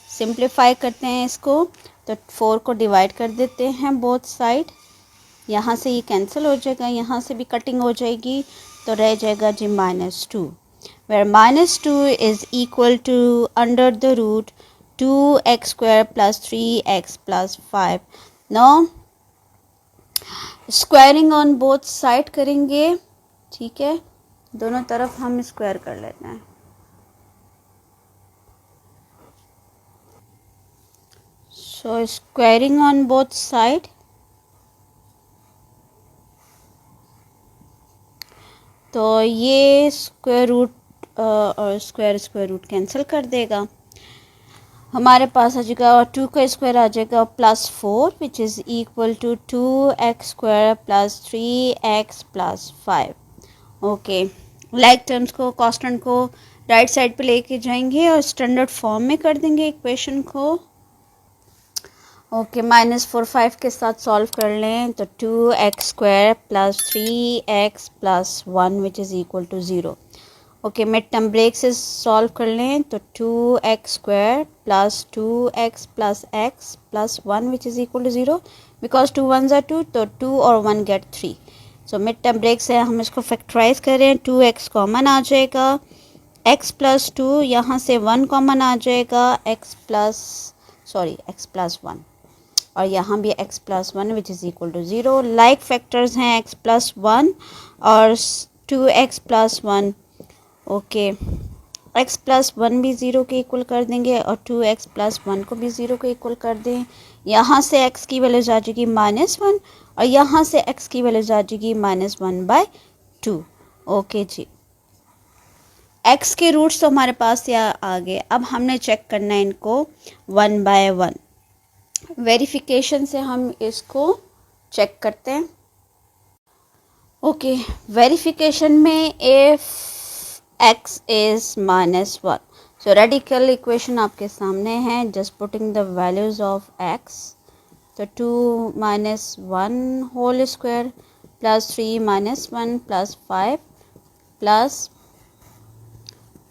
simplify करते हैं इसको, तो 4 को divide कर देते हैं बोथ साइड। यहाँ से ये कैंसिल हो जाएगा, यहाँ से भी कटिंग हो जाएगी, तो रह जाएगा जी -2, where -2 is equal to under the root 2x² + 3x + 5। now squaring on both side करेंगे। ठीक है, दोनों तरफ हम स्क्वायर कर लेते हैं। So squaring on both side, तो ये स्क्वायर रूट और स्क्वायर रूट कैंसिल कर देगा, हमारे पास आ जाएगा 2 का स्क्वायर आ जाएगा +4 which is equal to 2x square plus 3x plus 5। Okay, like terms को, कांस्टेंट को राइट साइड पे लेके जाएंगे और स्टैंडर्ड फॉर्म में कर देंगे इक्वेशन को। ओके, -4 5 के साथ सॉल्व कर लें तो 2x square plus 3x plus 1 which is equal to 0। Okay, mid term break से सॉल्व कर लें तो 2x square plus 2x plus x plus 1 which is equal to 0, because 2 1s are 2, तो 2 और 1 get 3। So mid term break से हम इसको factorise करें, 2x कॉमन आ जाएगा, x प्लस 2, यहाँ से 1 कॉमन आ जाएगा, x प्लस 1, और यहाँ भी x plus 1 which is equal to 0। Like factors हैं x प्लस 1 और 2x plus 1। Okay, x plus 1 भी 0 के इक्वल कर देंगे और 2x प्लस 1 को भी 0 के इक्वल कर दें। यहाँ से x की वैल्यू आ जाएगी -1 और यहाँ से x की वैल्यू आ जाएगी -1/2। ओके जी, x के रूट्स तो हमारे पास यहाँ आ गए। अब हमने चेक करना है इनको 1 बाय 1। वेरिफिकेशन से हम इसको चेक करते हैं। ओके, वेरिफिकेशन में if x is -1, so radical equation आपके सामने है, just putting the values of x, तो 2 - 1 whole square plus 3 - 1 plus 5 plus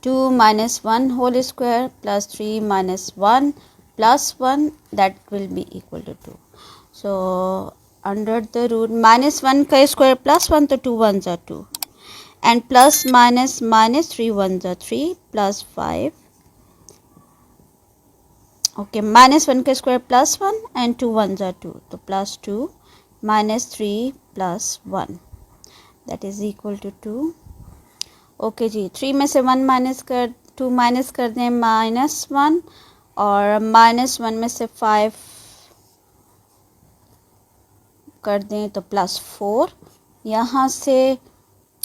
2 - 1 whole square plus 3 - 1 plus 1, that will be equal to 2. So under the root -1 का square plus 1, तो 2 1s are 2, and plus minus 3 1s are 3 plus 5. Okay, -1 का square plus 1 and 2 1s are 2, तो plus 2 minus 3 plus 1, that is equal to 2. Okay जी, 3 में से 2 minus कर दें -1, और -1 में से 5 कर दें तो +4, यहाँ से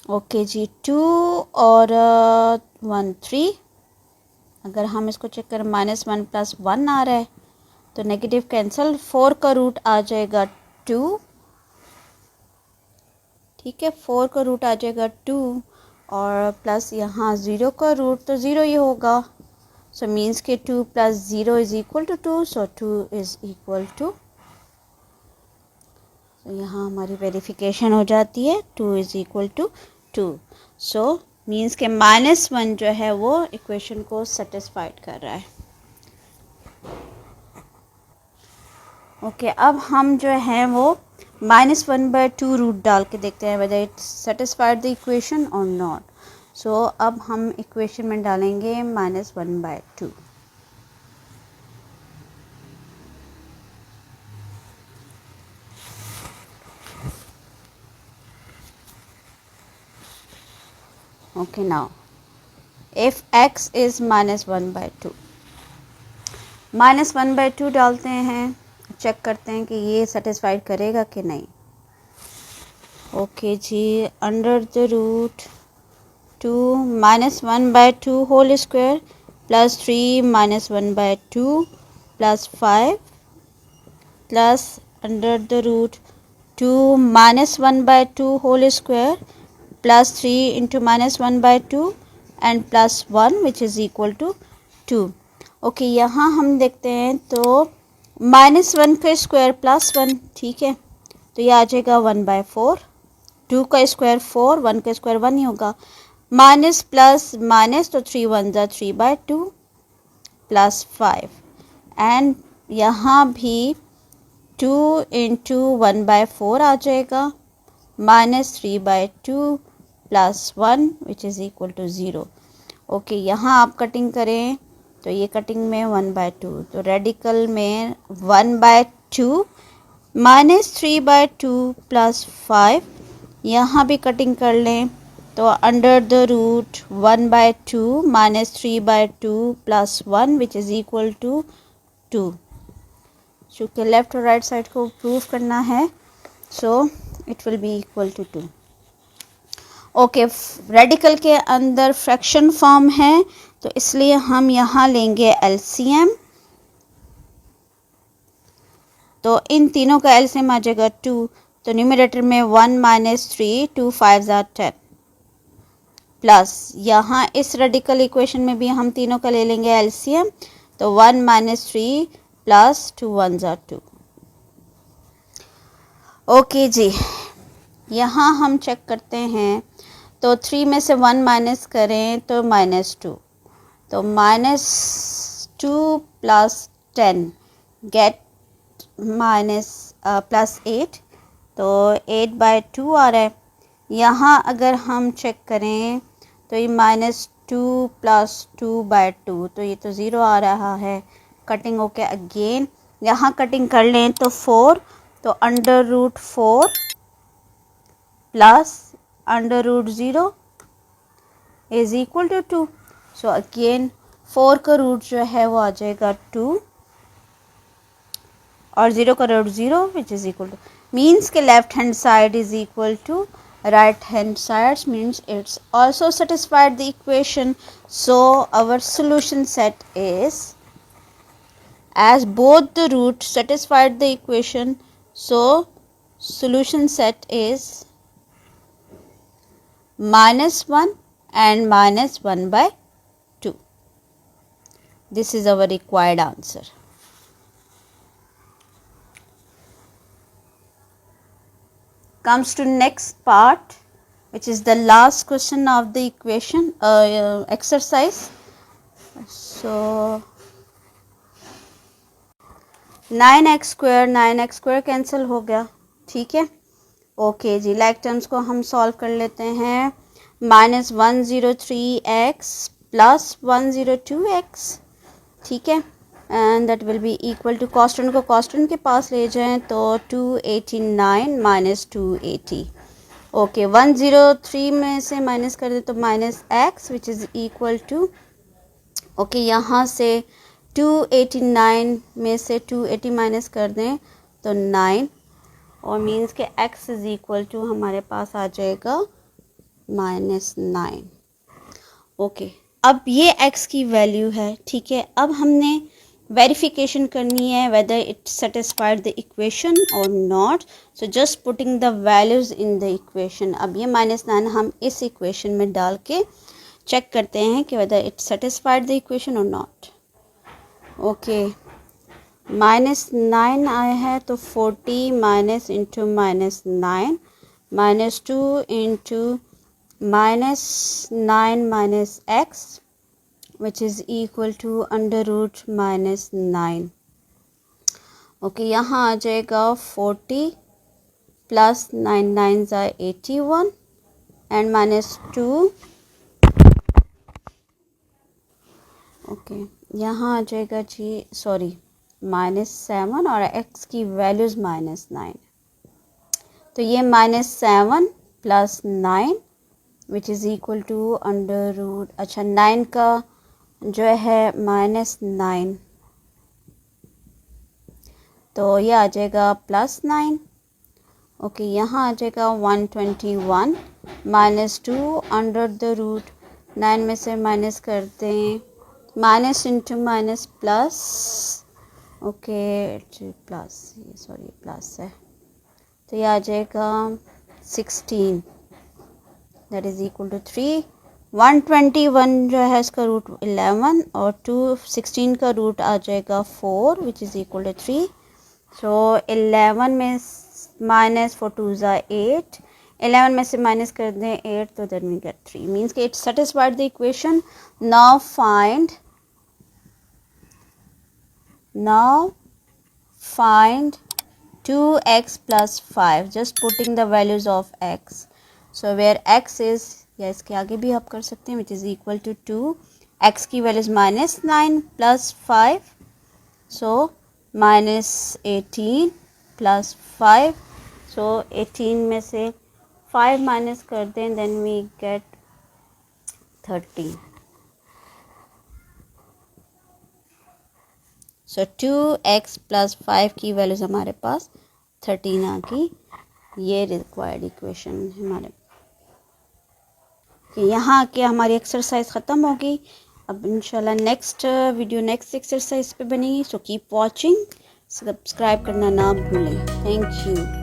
ओके जी 2 और 1 3। अगर हम इसको चेक करें -1 + 1 आ रहा है तो नेगेटिव कैंसिल, 4 का रूट आ जाएगा 2, ठीक है, 4 का रूट आ जाएगा 2 और प्लस यहाँ 0 का रूट तो 0 ही होगा। सो मीन्स के 2 + 0 is equal to 2, so 2 is equal to, तो यहाँ हमारी वेरिफिकेशन हो जाती है 2 is equal to 2। So means के -1 जो है वो इक्वेशन को सेटिस्फाइड कर रहा है। ओके, अब हम जो है वो -1/2 रूट डाल के देखते हैं whether it satisfied the equation or not. सो अब हम इक्वेशन में डालेंगे -1/2। Okay, now if x is -1/2, -1/2 डालते हैं, चेक करते हैं कि ये सेटिस्फाइड करेगा कि नहीं। ओके जी, under the root 2 -1/2 whole square plus 3 -1/2 plus 5 plus under the root 2 -1/2 whole square plus 3 into -1/2 and plus 1 which is equal to 2। Okay, यहाँ हम देखते हैं तो -1 का स्क्वायर प्लस 1, ठीक है, तो ये आ जाएगा 1/4, 2 का स्क्वायर 4, 1 का स्क्वायर 1 ही होगा, माइनस प्लस माइनस तो 3 1s are 3/2 प्लस 5, एंड यहाँ भी 2 इंटू 1/4 आ जाएगा, -3/2 plus 1 which is equal to 0। Okay, यहाँ आप कटिंग करें तो ये कटिंग में 1/2, तो रेडिकल में 1/2 -3/2 प्लस 5, यहाँ भी कटिंग कर लें तो under the root 1/2 -3/2 plus 1 which is equal to 2। चूँकि लेफ़्ट और राइट साइड को प्रूव करना है, so it will be equal to 2। Okay, radical के अंदर फ्रैक्शन फॉर्म है, तो इसलिए हम यहाँ लेंगे एलसीएम। तो इन तीनों का एलसीएम आ जाएगा 2, तो न्यूमरेटर में 1 माइनस 3, 2 5 10 प्लस यहाँ इस रेडिकल इक्वेशन में भी हम तीनों का ले लेंगे एलसीएम, तो 1 माइनस 3 प्लस 2 1 2। ओके जी, यहाँ हम चेक करते हैं, तो 3 में से 1 माइनस करें तो -2, तो -2 प्लस 10 गेट +8, तो 8/2 आ रहा है। यहाँ अगर हम चेक करें तो ये -2 प्लस 2/2, तो ये तो 0 आ रहा है। कटिंग होके अगेन यहाँ कटिंग कर लें तो 4, तो √4 plus √0 is equal to 2। So again 4 का रूट जो है वो आ जाएगा 2 और 0 का root 0 which is equal to, means के left hand side is equal to right hand side, means it's also satisfied the equation. So our solution set is, as both the roots satisfied the equation, so solution set is -1 and -1/2. This is our required answer. Comes to next part, which is the last question of the equation exercise. So 9x² cancel हो गया, ठीक है। Okay जी, like terms को हम solve कर लेते हैं। -103x plus 102x, ठीक है, and that will be equal to, constant को कॉन्स्टेंट के पास ले जाएं तो 289 माइनस 280। ओके, 103 में से माइनस कर दें तो -x which is equal to, okay, यहाँ से 289 में से 280 माइनस कर दें तो 9, और मीन्स के x इज़ इक्वल टू हमारे पास आ जाएगा -9। ओके, अब ये x की वैल्यू है, ठीक है। अब हमने वेरिफिकेशन करनी है whether it satisfied the equation or not, so just putting the values in the equation. अब ये -9 हम इस इक्वेशन में डाल के चेक करते हैं कि whether it satisfied the equation or not. Okay, -9 आया है तो 40 minus into -9 -2 into -9 minus x which is equal to √-9। Okay, यहाँ आ जाएगा 40 प्लस 9 9 81 एंड -2। ओके, यहाँ आ जाएगा जी, सॉरी, -7 और x की वैल्यूज़ -9, तो ये -7 plus 9 which is equal to √, अच्छा 9 का जो है -9, तो ये आ जाएगा +9। ओके, यहाँ आ जाएगा 121 -2 √9 में से माइनस कर दें, minus into minus plus, okay plus, sorry plus है, तो ये आ जाएगा 16 दैट इज़ इक्वल टू 3। 121 जो है इसका रूट 11 और 216 का रूट आ जाएगा 4 विच इज़ इक्वल टू 3। सो 11 में माइनस 4 2 8, 11 में से माइनस कर दें 8, तो देन वी गेट 3, मीन्स कि it satisfied the equation. Now find 2x plus 5, just putting the values of x. So where x is, या इसके आगे भी आप कर सकते हैं, which is equal to 2, x की values -9 plus 5, so -18 plus 5, so 18 में से 5 माइनस कर दें, then we get 13। So 2x plus 5 की वैल्यूज़ हमारे पास 13 आ गई। ये रिक्वायर्ड इक्वेशन हमारे कि यहाँ के हमारी एक्सरसाइज ख़त्म हो गई। अब इंशाल्लाह नेक्स्ट वीडियो नेक्स्ट एक्सरसाइज पे बनेगी। सो कीप वॉचिंग, सब्सक्राइब करना ना भूलें। Thank you.